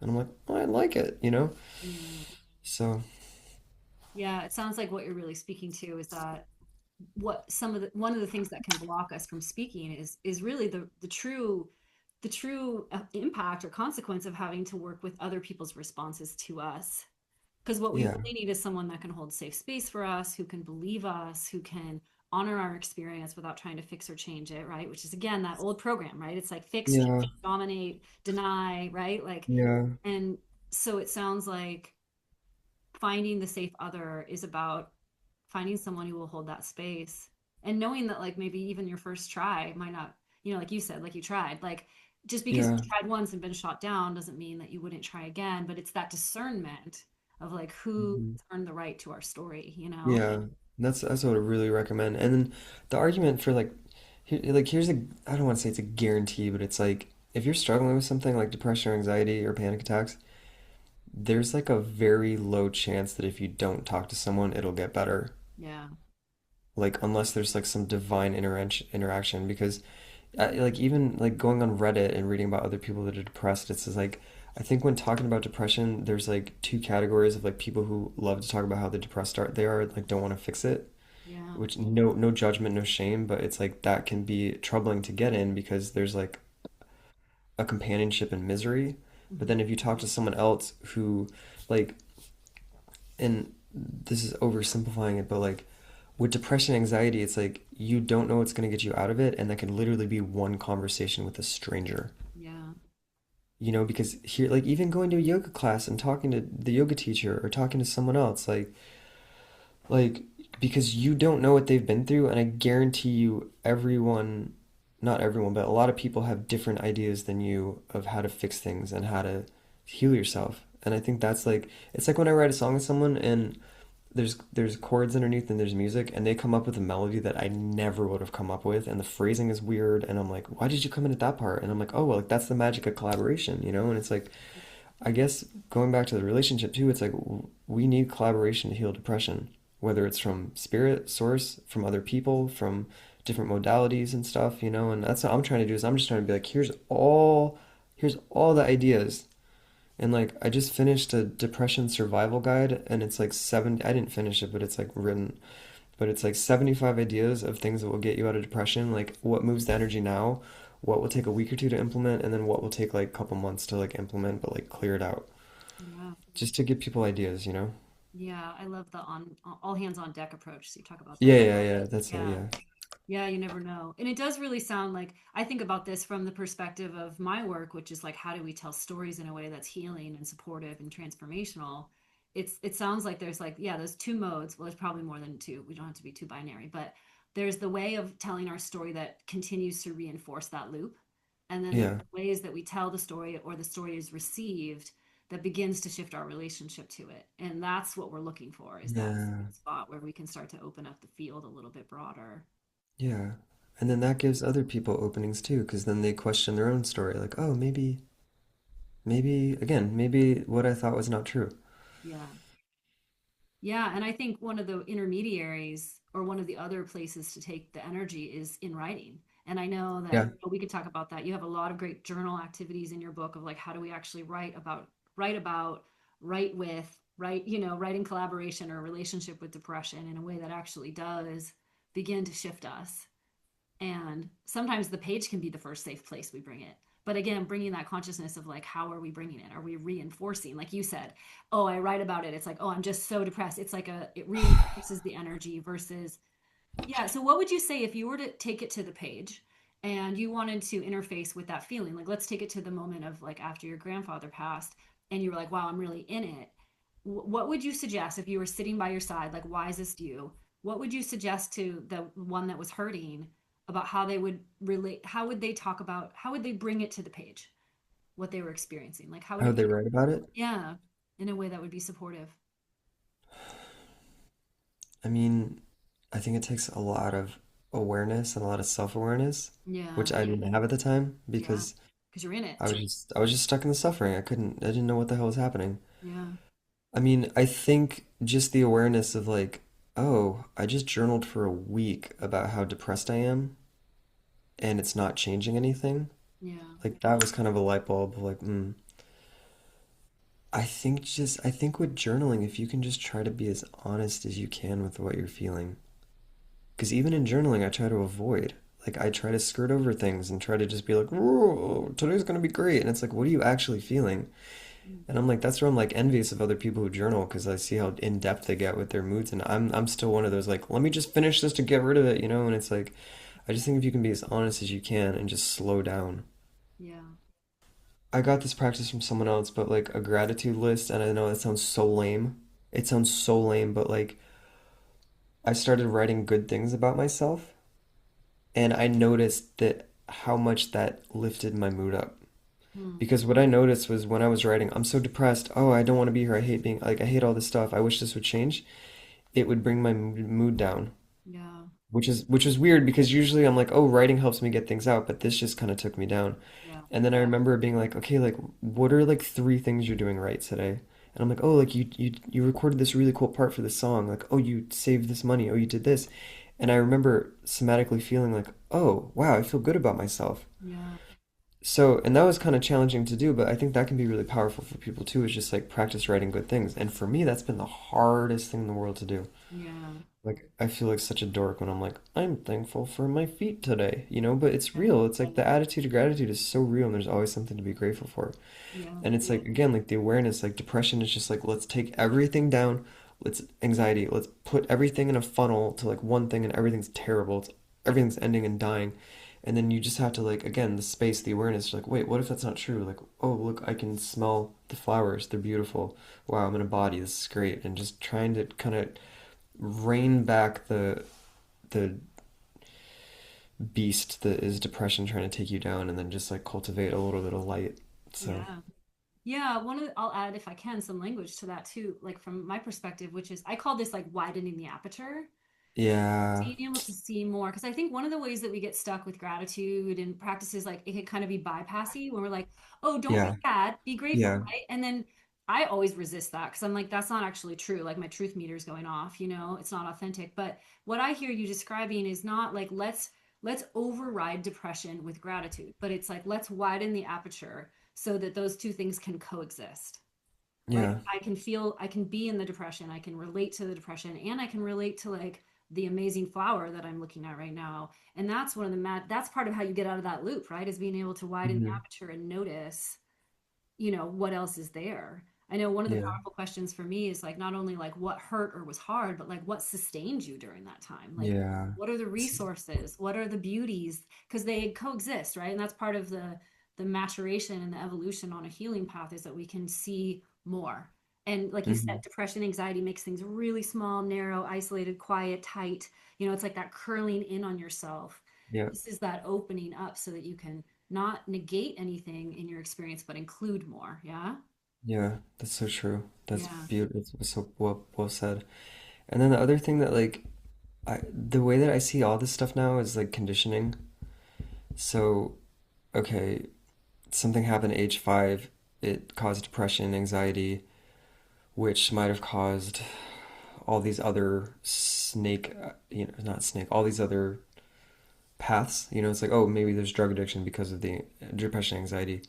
and I'm like, oh, I like it.
Yeah.
So
Yeah. It sounds like what you're really speaking to is that what some of the one of the things that can block us from speaking is really the true impact or consequence of having to work with other people's responses to us. Because what we
yeah,
really need is someone that can hold safe space for us, who can believe us, who can honor our experience without trying to fix or change it, right? Which is again that old program, right? It's like fix, change,
yeah,
dominate, deny, right? Like,
yeah,
and so it sounds like finding the safe other is about finding someone who will hold that space and knowing that like maybe even your first try might not, like you said, like you tried, like just because you
yeah.
tried once and been shot down doesn't mean that you wouldn't try again, but it's that discernment of like who
Mhm.
earned the right to our story.
Yeah, that's what I really recommend. And then the argument for here's I don't want to say it's a guarantee, but it's like if you're struggling with something like depression or anxiety or panic attacks, there's like a very low chance that if you don't talk to someone, it'll get better.
Yeah.
Like unless there's like some divine interaction, because like even like going on Reddit and reading about other people that are depressed, it's just like I think when talking about depression, there's like two categories of like people who love to talk about how the depressed they are, like don't want to fix it,
Yeah.
which no judgment, no shame, but it's like that can be troubling to get in because there's like a companionship in misery. But
Hmm.
then if you talk to someone else who like, and this is oversimplifying it, but like with depression, anxiety, it's like you don't know what's going to get you out of it, and that can literally be one conversation with a stranger.
Yeah.
because here, like even going to a yoga class and talking to the yoga teacher or talking to someone else, like because you don't know what they've been through, and I guarantee you everyone, not everyone, but a lot of people have different ideas than you of how to fix things and how to heal yourself. And I think that's like it's like when I write a song with someone and there's chords underneath and there's music and they come up with a melody that I never would have come up with and the phrasing is weird and I'm like, why did you come in at that part? And I'm like, oh well, like that's the magic of collaboration, And it's like I guess going back to the relationship too, it's like we need collaboration to heal depression, whether it's from spirit, source, from other people, from different modalities and stuff. And that's what I'm trying to do is I'm just trying to be like, here's all the ideas. And like I just finished a depression survival guide and it's like I didn't finish it, but it's like written, but it's like 75 ideas of things that will get you out of depression, like what moves the energy now, what will take a week or two to implement, and then what will take like a couple months to like implement, but like clear it out.
Yeah.
Just to give people ideas.
Yeah, I love the on all hands on deck approach. So you talk about
Yeah,
that.
yeah, yeah. That's it,
Yeah.
yeah.
Yeah, you never know. And it does really sound like I think about this from the perspective of my work, which is like how do we tell stories in a way that's healing and supportive and transformational? It sounds like there's like, yeah, there's two modes. Well, there's probably more than two. We don't have to be too binary, but there's the way of telling our story that continues to reinforce that loop. And then there's
Yeah.
ways that we tell the story or the story is received that begins to shift our relationship to it. And that's what we're looking for is that
Yeah.
spot where we can start to open up the field a little bit broader.
Yeah. And then that gives other people openings too, because then they question their own story, like, oh, maybe what I thought was not true.
Yeah. Yeah, and I think one of the intermediaries or one of the other places to take the energy is in writing. And I know that
Yeah.
we could talk about that. You have a lot of great journal activities in your book of like how do we actually write about, write with, write in collaboration or relationship with depression in a way that actually does begin to shift us. And sometimes the page can be the first safe place we bring it. But again, bringing that consciousness of like, how are we bringing it? Are we reinforcing? Like you said, oh, I write about it. It's like, oh, I'm just so depressed. It's like it reinforces the energy versus, yeah. So what would you say if you were to take it to the page and you wanted to interface with that feeling? Like, let's take it to the moment of like after your grandfather passed and you were like, wow, I'm really in it. What would you suggest if you were sitting by your side, like wisest you? What would you suggest to the one that was hurting about how they would relate? How would they talk about, how would they bring it to the page, what they were experiencing? Like, how would
How
it
they
be?
write about it?
Yeah, in a way that would be supportive.
I mean, I think it takes a lot of awareness and a lot of self-awareness,
Yeah,
which I didn't have at the time
yeah,
because
because you're in it.
I was just stuck in the suffering. I didn't know what the hell was happening.
Yeah,
I mean, I think just the awareness of like, oh, I just journaled for a week about how depressed I am and it's not changing anything.
yeah,
Like that was kind of a light bulb of like, I think with journaling, if you can just try to be as honest as you can with what you're feeling. Because even in journaling, I try to avoid. Like I try to skirt over things and try to just be like, "Whoa, today's gonna be great." And it's like, what are you actually feeling?
mm,
And I'm like, that's where I'm like envious of other people who journal because I see how in depth they get with their moods, and I'm still one of those like, let me just finish this to get rid of it. And it's like, I just think if you can be as honest as you can and just slow down.
yeah.
I got this practice from someone else, but like a gratitude list, and I know that sounds so lame. It sounds so lame, but like I started writing good things about myself, and I noticed that how much that lifted my mood up.
Mm,
Because what I noticed was when I was writing, I'm so depressed. Oh, I don't want to be here. I hate being like I hate all this stuff. I wish this would change. It would bring my mood down,
yeah,
which is weird because usually I'm like, oh, writing helps me get things out, but this just kind of took me down.
yeah,
And then I remember being like, okay, like what are like three things you're doing right today? And I'm like, oh, like you recorded this really cool part for this song. Like, oh, you saved this money. Oh, you did this. And I remember somatically feeling like, oh, wow, I feel good about myself.
yeah,
So, and that was kind of challenging to do, but I think that can be really powerful for people too, is just like practice writing good things. And for me, that's been the hardest thing in the world to do.
yeah,
Like, I feel like such a dork when I'm like, I'm thankful for my feet today, but it's
yeah,
real. It's like the attitude of gratitude is so real, and there's always something to be grateful for.
yeah,
And it's like, again, like the awareness, like depression is just like, let's take everything down. Let's anxiety, let's put everything in a funnel to like one thing, and everything's terrible. Everything's ending and dying. And then you just have to like, again, the space, the awareness, like, wait, what if that's not true? Like, oh, look, I can smell the flowers. They're beautiful. Wow, I'm in a body. This is great. And just trying to kind of rein back the beast that is depression trying to take you down, and then just like cultivate a little bit of light. So,
Yeah. Yeah, I'll add if I can some language to that too, like from my perspective, which is I call this like widening the aperture.
yeah,
Being able to see more, because I think one of the ways that we get stuck with gratitude and practices, like it could kind of be bypassy when we're like, oh, don't be
yeah,
sad, be grateful,
yeah,
right? And then I always resist that because I'm like, that's not actually true. Like my truth meter's going off, it's not authentic. But what I hear you describing is not like let's override depression with gratitude, but it's like let's widen the aperture so that those two things can coexist. Like
yeah,
I can be in the depression, I can relate to the depression, and I can relate to like the amazing flower that I'm looking at right now. And that's one of the that's part of how you get out of that loop, right? Is being able to widen the
hmm,
aperture and notice, what else is there. I know one of the
yeah,
powerful questions for me is like not only like what hurt or was hard, but like what sustained you during that time. Like
yeah,
what are the resources? What are the beauties? Because they coexist, right? And that's part of the maturation and the evolution on a healing path is that we can see more. And like you said,
hmm,
depression, anxiety makes things really small, narrow, isolated, quiet, tight. It's like that curling in on yourself.
yeah,
This is that opening up so that you can not negate anything in your experience, but include more. Yeah.
yeah. That's so true. That's
Yeah.
beautiful. It's so well said. And then the other thing that like the way that I see all this stuff now is like conditioning. So, okay, something happened at age 5. It caused depression, anxiety, which might have caused all these other not snake, all these other paths. It's like, oh, maybe there's drug addiction because of the depression, anxiety.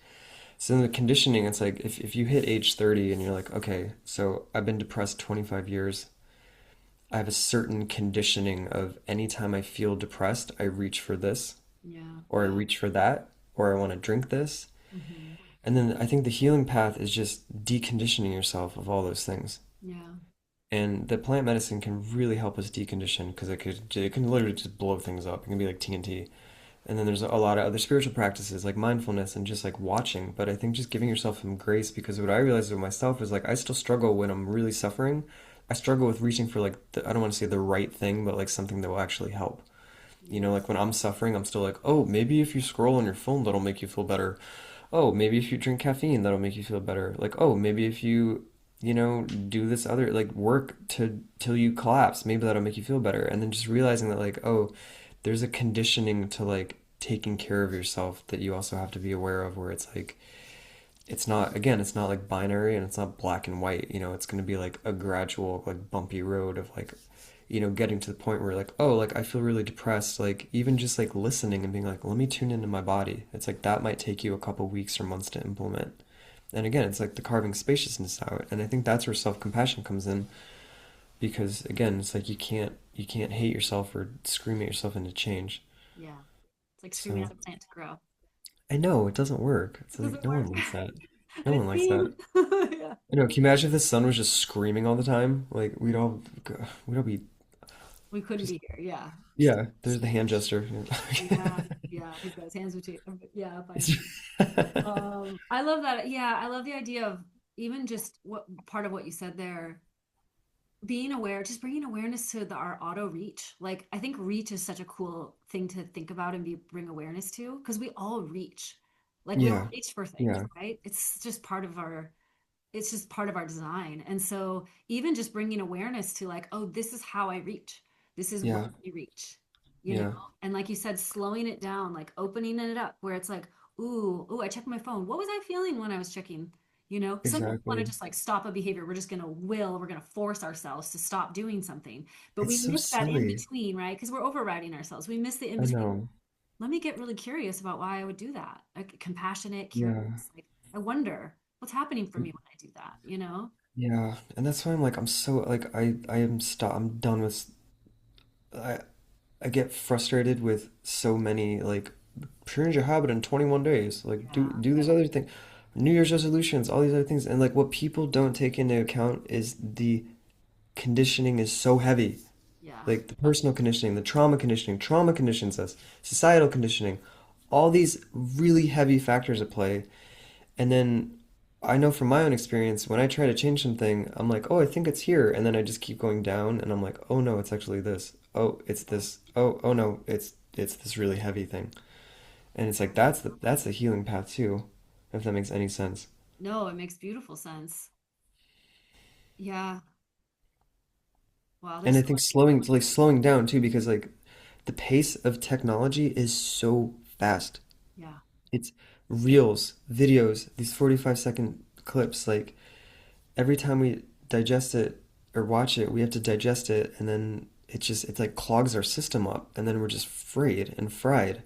So in the conditioning, it's like if you hit age 30 and you're like, okay, so I've been depressed 25 years, I have a certain conditioning of anytime I feel depressed, I reach for this,
Yeah.
or I reach for that, or I want to drink this.
Hmm.
And then I think the healing path is just deconditioning yourself of all those things.
Yeah.
And the plant medicine can really help us decondition because it can literally just blow things up. It can be like TNT. And then there's a lot of other spiritual practices like mindfulness and just like watching. But I think just giving yourself some grace, because what I realized with myself is like I still struggle when I'm really suffering. I struggle with reaching for like I don't want to say the right thing, but like something that will actually help. Like when I'm suffering, I'm still like, oh, maybe if you scroll on your phone, that'll make you feel better. Oh, maybe if you drink caffeine, that'll make you feel better. Like, oh, maybe if you do this other like work to till you collapse, maybe that'll make you feel better. And then just realizing that like, oh, there's a conditioning to like taking care of yourself that you also have to be aware of, where it's like it's not like binary and it's not black and white. It's going to be like a gradual like bumpy road of like getting to the point where like, oh, like I feel really depressed, like even just like listening and being like, let me tune into my body. It's like that might take you a couple weeks or months to implement. And again, it's like the carving spaciousness out. And I think that's where self-compassion comes in, because again, it's like you can't hate yourself or scream at yourself into change.
Yeah. It's like screaming
So
at a plant to grow.
I know it doesn't work. It's
It
like
doesn't
no
work.
one likes that. No
I've
one likes that.
seen. Yeah.
I know. Can you imagine if the sun was just screaming all the time? Like we'd all be
We couldn't
just
be here. Yeah.
yeah. There's the hand gesture.
Yeah. Yeah. He's got his hands between. Yeah. By
It's-
I love that. Yeah. I love the idea of even just what part of what you said there, being aware, just bringing awareness to our auto reach. Like, I think reach is such a cool thing to think about and bring awareness to because we all reach. Like, we all
Yeah,
reach for things,
yeah,
right? It's just part of our design. And so even just bringing awareness to like, oh, this is how I reach. This is what
yeah,
we reach, you know?
yeah.
And like you said, slowing it down, like opening it up where it's like, ooh, I checked my phone. What was I feeling when I was checking? Some people want to
Exactly.
just like stop a behavior. We're going to force ourselves to stop doing something. But
It's
we
so
miss that in
silly.
between, right? Because we're overriding ourselves. We miss the in
I
between.
know.
Let me get really curious about why I would do that. Like compassionate, curious.
Yeah,
Like, I wonder what's happening for me when I do that?
yeah. And that's why I'm so like I am stop. I'm done with. I I get frustrated with so many like change your habit in 21 days. Like
Yeah.
do these other things, New Year's resolutions, all these other things, and like what people don't take into account is the conditioning is so heavy.
Yeah.
Like the personal conditioning, the trauma conditions us, societal conditioning, all these really heavy factors at play. And then I know from my own experience, when I try to change something, I'm like, oh, I think it's here. And then I just keep going down and I'm like, oh no, it's actually this. Oh, it's this. Oh no, it's this really heavy thing. And it's like that's the healing path too, if that makes any sense.
No, it makes beautiful sense. Yeah. Wow,
And
there's
I
so
think
much.
slowing down too, because like the pace of technology is so fast.
Yeah.
It's reels, videos, these 45-second clips, like every time we digest it or watch it, we have to digest it and then it's like clogs our system up and then we're just frayed and fried.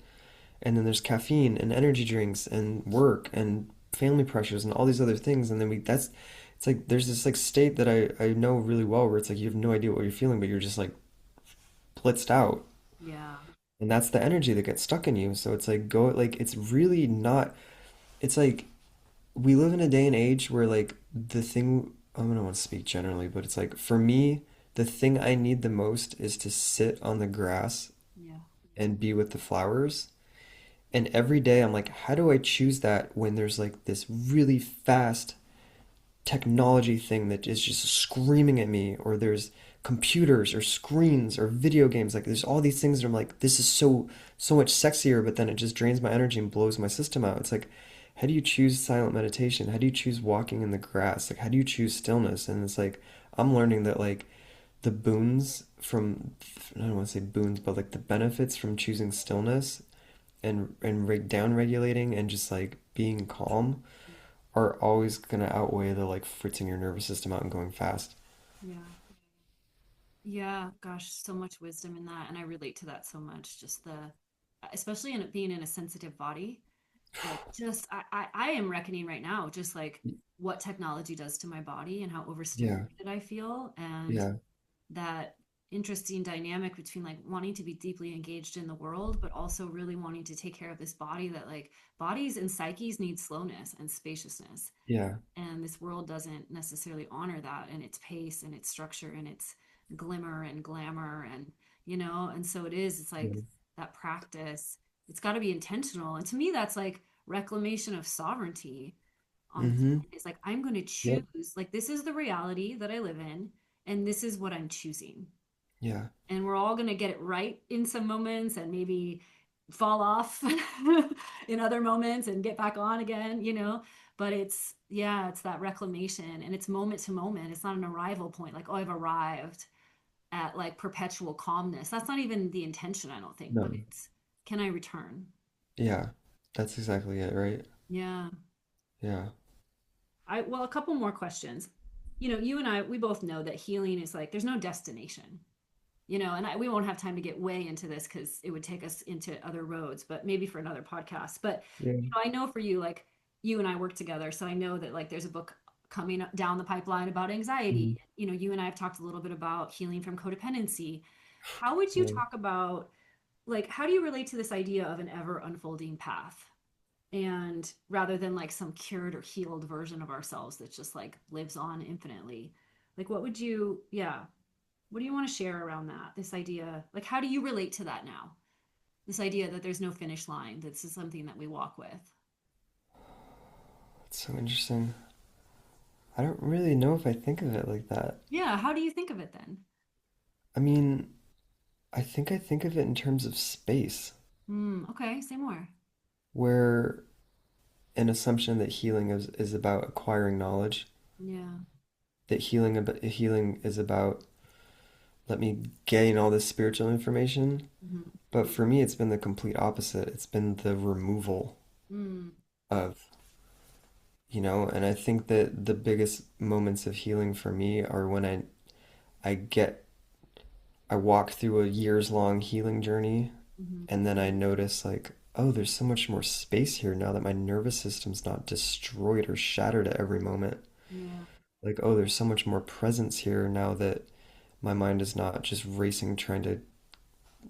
And then there's caffeine and energy drinks and work and family pressures and all these other things and then we that's it's like there's this like state that I know really well where it's like you have no idea what you're feeling but you're just like blitzed out.
Yeah.
And that's the energy that gets stuck in you. So it's like go like it's really not it's like we live in a day and age where like the thing I don't want to speak generally, but it's like for me, the thing I need the most is to sit on the grass
Yeah.
and be with the flowers. And every day I'm like, how do I choose that when there's like this really fast technology thing that is just screaming at me, or there's computers or screens or video games. Like there's all these things that I'm like, this is so much sexier, but then it just drains my energy and blows my system out. It's like, how do you choose silent meditation? How do you choose walking in the grass? Like how do you choose stillness? And it's like I'm learning that like the boons from I don't want to say boons, but like the benefits from choosing stillness and down regulating and just like being calm are always gonna outweigh the like fritzing your nervous system out and going fast.
Yeah. Yeah. Gosh, so much wisdom in that. And I relate to that so much. Just especially in it being in a sensitive body, like just I am reckoning right now, just like what technology does to my body and how
Yeah,
overstimulated I feel. And
yeah,
that interesting dynamic between like wanting to be deeply engaged in the world, but also really wanting to take care of this body that like bodies and psyches need slowness and spaciousness.
yeah,
And this world doesn't necessarily honor that and its pace and its structure and its glimmer and glamour and and so it's like
yeah.
that practice, it's got to be intentional, and to me that's like reclamation of sovereignty on
Mm-hmm.
it's like I'm going to
Yep.
choose, like this is the reality that I live in and this is what I'm choosing,
Yeah.
and we're all going to get it right in some moments and maybe fall off in other moments and get back on again, but it's yeah, it's that reclamation and it's moment to moment. It's not an arrival point like, oh, I've arrived at like perpetual calmness. That's not even the intention, I don't think, but
No.
it's, can I return?
Yeah. That's exactly it, right?
Yeah.
Yeah.
Well, a couple more questions. You and I, we both know that healing is like there's no destination. And we won't have time to get way into this because it would take us into other roads, but maybe for another podcast. But
Yeah.
I know for you, like you and I work together, so I know that like there's a book coming down the pipeline about anxiety.
Mhm.
You and I have talked a little bit about healing from codependency. How would you
Yeah.
talk about, like, how do you relate to this idea of an ever unfolding path? And rather than like some cured or healed version of ourselves that just like lives on infinitely, like what would you, yeah, what do you want to share around that? This idea, like, how do you relate to that now? This idea that there's no finish line, this is something that we walk with.
It's so interesting. I don't really know if I think of it like that.
Yeah, how do you think of it then?
I mean, I think of it in terms of space,
Okay, say more.
where an assumption that healing is about acquiring knowledge,
Yeah.
that healing is about let me gain all this spiritual information.
Hmm.
But for me, it's been the complete opposite. It's been the removal
Mm,
of, and I think that the biggest moments of healing for me are when I get, I walk through a years long healing journey
hmm.
and then I notice like, oh, there's so much more space here now that my nervous system's not destroyed or shattered at every moment.
Yeah.
Like, oh, there's so much more presence here now that my mind is not just racing, trying to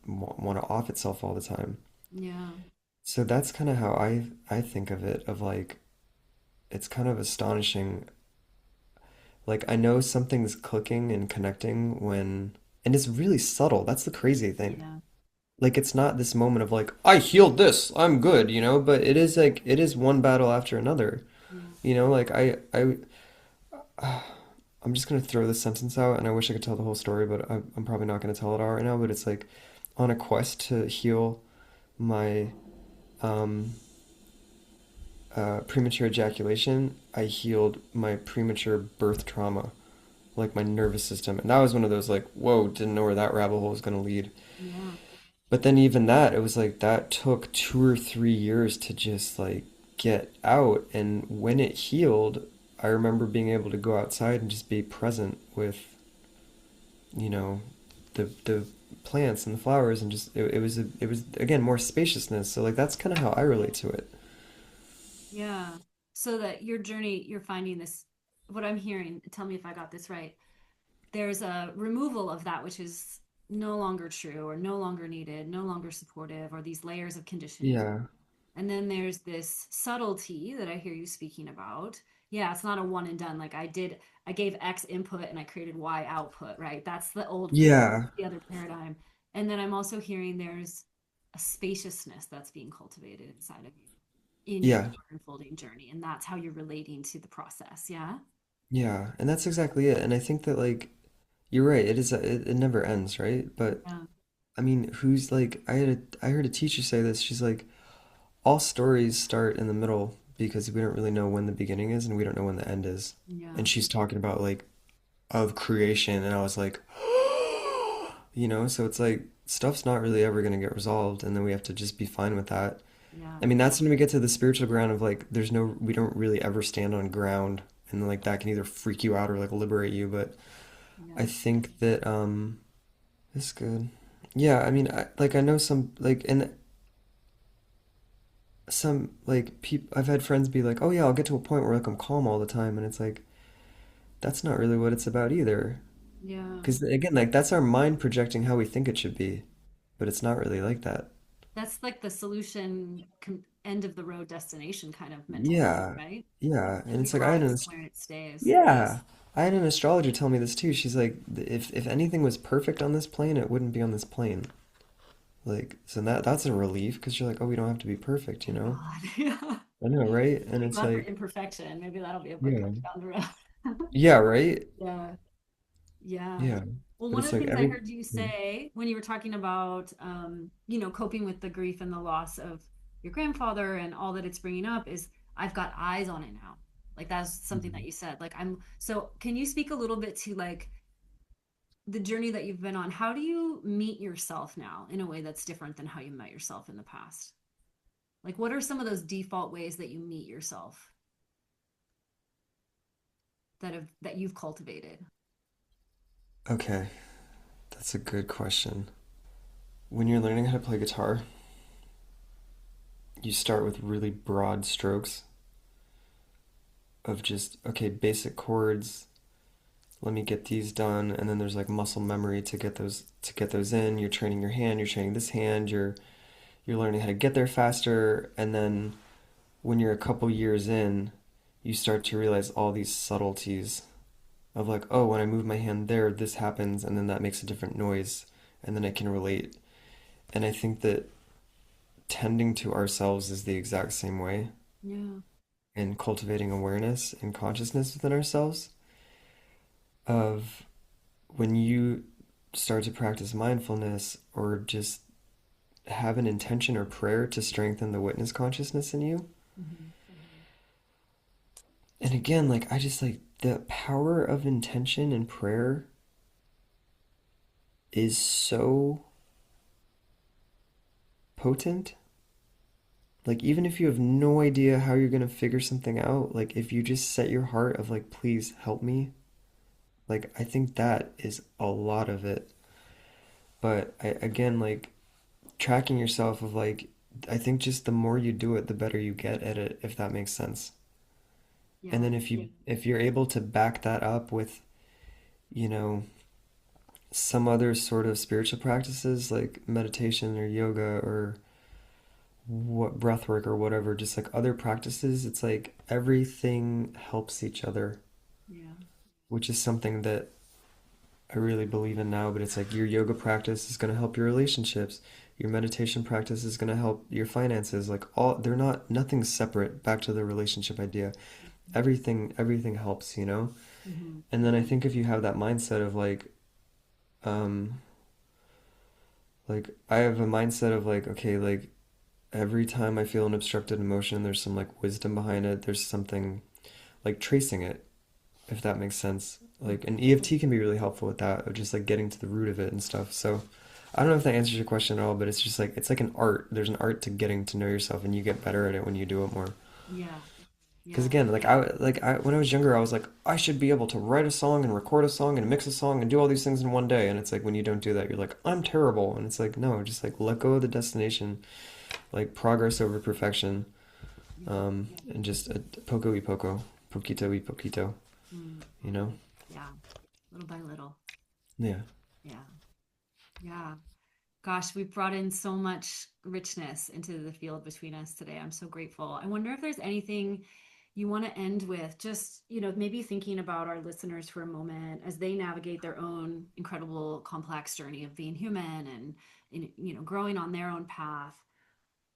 want to off itself all the time.
Yeah.
So that's kind of how I think of it, of like it's kind of astonishing. Like I know something's clicking and connecting when And it's really subtle. That's the crazy thing.
Yeah.
Like it's not this moment of like, I healed this, I'm good, but it is like it is one battle after another.
Yeah.
Like I'm just gonna throw this sentence out, and I wish I could tell the whole story, but I'm probably not gonna tell it all right now. But it's like on a quest to heal my um, premature ejaculation, I healed my premature birth trauma, like my nervous system, and that was one of those like, whoa, didn't know where that rabbit hole was gonna lead.
Yeah.
But then even that, it was like that took 2 or 3 years to just like get out. And when it healed, I remember being able to go outside and just be present with, you know, the plants and the flowers and just it was again more spaciousness. So like that's kind of how I relate to it.
Yeah. So that your journey, you're finding this, what I'm hearing, tell me if I got this right. There's a removal of that which is no longer true or no longer needed, no longer supportive, or these layers of conditioning.
Yeah.
And then there's this subtlety that I hear you speaking about. Yeah, it's not a one and done. Like I gave X input and I created Y output, right? That's the old,
Yeah.
the other paradigm. And then I'm also hearing there's a spaciousness that's being cultivated inside of you in your
Yeah.
unfolding journey. And that's how you're relating to the process. Yeah.
Yeah. And that's exactly it. And I think that like you're right, it never ends, right? But
Yeah.
I mean, who's like I heard a teacher say this. She's like all stories start in the middle because we don't really know when the beginning is and we don't know when the end is.
Yeah.
And she's talking about like of creation and I was like, so it's like stuff's not really ever going to get resolved and then we have to just be fine with that.
Yeah.
I mean, that's when we get to the spiritual ground of like we don't really ever stand on ground and like that can either freak you out or like liberate you, but I
Yeah.
think that it's good. Yeah, I mean, I know some like and some like people I've had friends be like, "Oh yeah, I'll get to a point where like I'm calm all the time." And it's like that's not really what it's about either.
Yeah.
Because again, like that's our mind projecting how we think it should be, but it's not really like that.
That's like the solution, end of the road destination kind of mentality,
Yeah.
right?
Yeah.
Like
And
we
it's like I had
rise where it stays.
yeah. I had an astrologer tell me this too. She's like, if anything was perfect on this plane, it wouldn't be on this plane. Like, so that's a relief because you're like, oh, we don't have to be perfect, you
Thank
know?
God. Yeah.
I know, right? And
Thank
it's
God for
like,
imperfection. Maybe that'll be a book
yeah.
down the road.
Yeah, right?
Yeah. Yeah.
Yeah.
Well,
But
one
it's
of the
like
things I
every
heard you say when you were talking about, coping with the grief and the loss of your grandfather and all that it's bringing up is I've got eyes on it now. Like that's something that
Mhm.
you said. Like so can you speak a little bit to like the journey that you've been on? How do you meet yourself now in a way that's different than how you met yourself in the past? Like what are some of those default ways that you meet yourself that you've cultivated?
Okay, that's a good question. When you're learning how to play guitar, you start with really broad strokes of just, okay, basic chords. Let me get these done, and then there's like muscle memory to get those in. You're training your hand, you're training this hand, you're learning how to get there faster, and then when you're a couple years in, you start to realize all these subtleties of like, oh, when I move my hand there, this happens, and then that makes a different noise, and then I can relate. And I think that tending to ourselves is the exact same way,
Yeah.
and cultivating awareness and consciousness within ourselves of when you start to practice mindfulness or just have an intention or prayer to strengthen the witness consciousness in you.
Mm-hmm.
And again, like I just like the power of intention and prayer is so potent. Like even if you have no idea how you're gonna figure something out, like if you just set your heart of like, please help me, like I think that is a lot of it. But again, like tracking yourself of like, I think just the more you do it, the better you get at it, if that makes sense. And
Yeah.
then if you're able to back that up with, you know, some other sort of spiritual practices like meditation or yoga or what breath work or whatever, just like other practices, it's like everything helps each other,
Yeah.
which is something that I really believe in now, but it's like your yoga practice is going to help your relationships. Your meditation practice is going to help your finances. Like all, they're not, nothing's separate. Back to the relationship idea. Everything helps, you know?
Hmm.
And then I think if you have that mindset of um, like I have a mindset of like, okay, like every time I feel an obstructed emotion, there's some like wisdom behind it. There's something like tracing it, if that makes sense. Like an EFT can be really helpful with that, of just like getting to the root of it and stuff. So I don't know if that answers your question at all, but it's just like it's like an art. There's an art to getting to know yourself, and you get better at it when you do it more.
Yeah.
Because
Yeah.
again, like I when I was younger, I was like, I should be able to write a song and record a song and mix a song and do all these things in one day. And it's like when you don't do that, you're like, I'm terrible. And it's like, no, just like let go of the destination, like progress over perfection,
Yeah.
and just poco y poco, poquito y poquito,
Mm.
you know?
Yeah. Little by little.
Yeah.
Yeah. Yeah. Gosh, we brought in so much richness into the field between us today. I'm so grateful. I wonder if there's anything you want to end with, just, maybe thinking about our listeners for a moment as they navigate their own incredible, complex journey of being human and growing on their own path.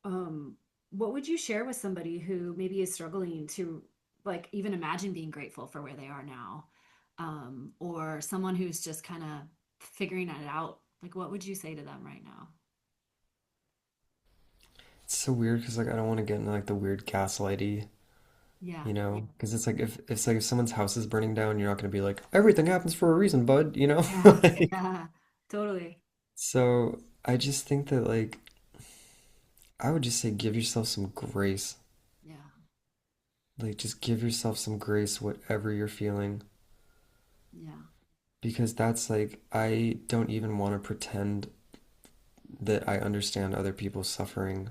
Um, what would you share with somebody who maybe is struggling to like even imagine being grateful for where they are now? Or someone who's just kind of figuring it out? Like, what would you say to them right now?
It's so weird because like I don't want to get into like the weird gaslighty,
Yeah.
you know? Because it's like if it's like if someone's house is burning down, you're not going to be like everything happens for a reason, bud, you know?
Yeah.
Like,
Yeah. Totally.
so I just think that like I would just say give yourself some grace.
Yeah.
Like just give yourself some grace whatever you're feeling
Yeah.
because that's like I don't even want to pretend that I understand other people's suffering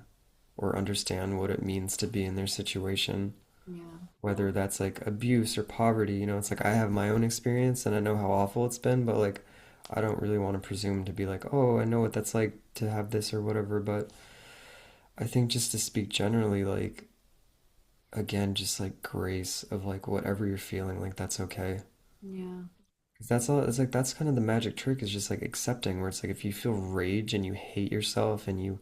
or understand what it means to be in their situation,
Yeah.
whether that's like abuse or poverty, you know, it's like I have my own experience and I know how awful it's been, but like I don't really want to presume to be like, "Oh, I know what that's like to have this or whatever," but I think just to speak generally like again, just like grace of like whatever you're feeling, like that's okay.
Yeah.
'Cause that's all, it's like that's kind of the magic trick is just like accepting where it's like if you feel rage and you hate yourself and you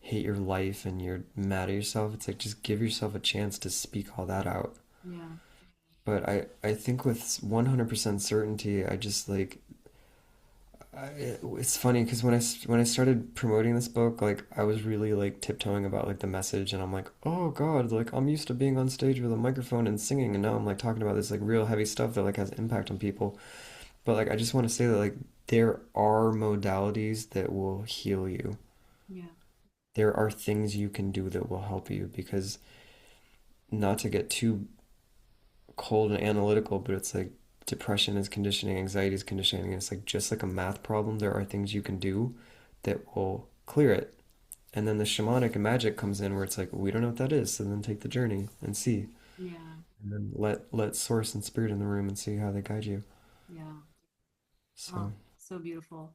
hate your life and you're mad at yourself, it's like just give yourself a chance to speak all that out.
Yeah.
But I think with 100% certainty, I just like it's funny because when I started promoting this book, like I was really like tiptoeing about like the message, and I'm like, oh God, like I'm used to being on stage with a microphone and singing, and now I'm like talking about this like real heavy stuff that like has impact on people. But like I just want to say that like there are modalities that will heal you.
Yeah.
There are things you can do that will help you because not to get too cold and analytical, but it's like depression is conditioning, anxiety is conditioning. And it's like just like a math problem, there are things you can do that will clear it. And then the shamanic and magic comes in where it's like, we don't know what that is. So then take the journey and see.
Yeah.
And then let source and spirit in the room and see how they guide you.
Yeah. Oh,
So
so beautiful.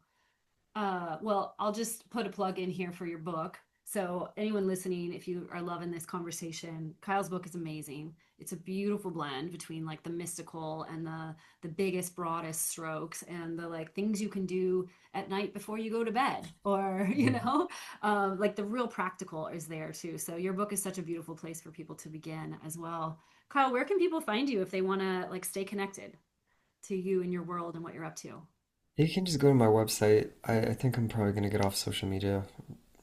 Well, I'll just put a plug in here for your book. So, anyone listening, if you are loving this conversation, Kyle's book is amazing. It's a beautiful blend between like the mystical and the biggest, broadest strokes and the like things you can do at night before you go to bed, or like the real practical is there too. So, your book is such a beautiful place for people to begin as well. Kyle, where can people find you if they want to like stay connected to you and your world and what you're up to?
you can just go to my website. I think I'm probably gonna get off social media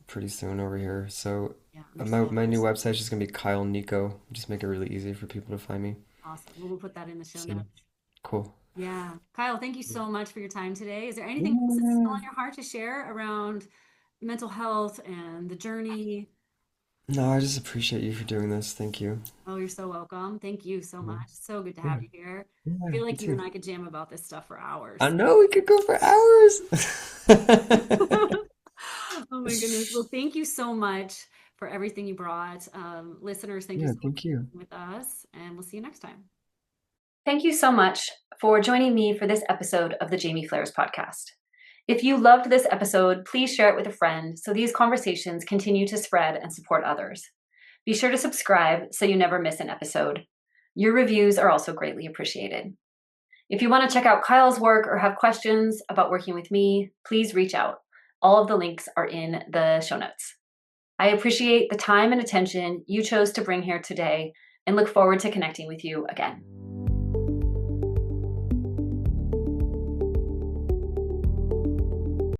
pretty soon over here. So
Yeah,
my new website is just gonna be Kyle Nico. Just make it really easy for people to find me.
awesome. We'll put that in the show
So
notes.
cool.
Yeah. Kyle, thank you so much for your time today. Is there anything else that's still on
Yeah.
your heart to share around mental health and the journey?
No, I just appreciate you for doing this. Thank you.
Oh, you're so welcome. Thank you so
Yeah.
much. So good to have
Yeah.
you here. I
Yeah,
feel
you
like you and
too.
I could jam about this stuff for
I
hours.
know we could go for hours.
Oh my goodness. Well, thank you so much for everything you brought. Listeners, thank you
Yeah,
so much
thank you.
for being with us, and we'll see you next time.
Thank you so much for joining me for this episode of the Jaime Fleres Podcast. If you loved this episode, please share it with a friend so these conversations continue to spread and support others. Be sure to subscribe so you never miss an episode. Your reviews are also greatly appreciated. If you want to check out Kyle's work or have questions about working with me, please reach out. All of the links are in the show notes. I appreciate the time and attention you chose to bring here today and look forward to connecting with you again.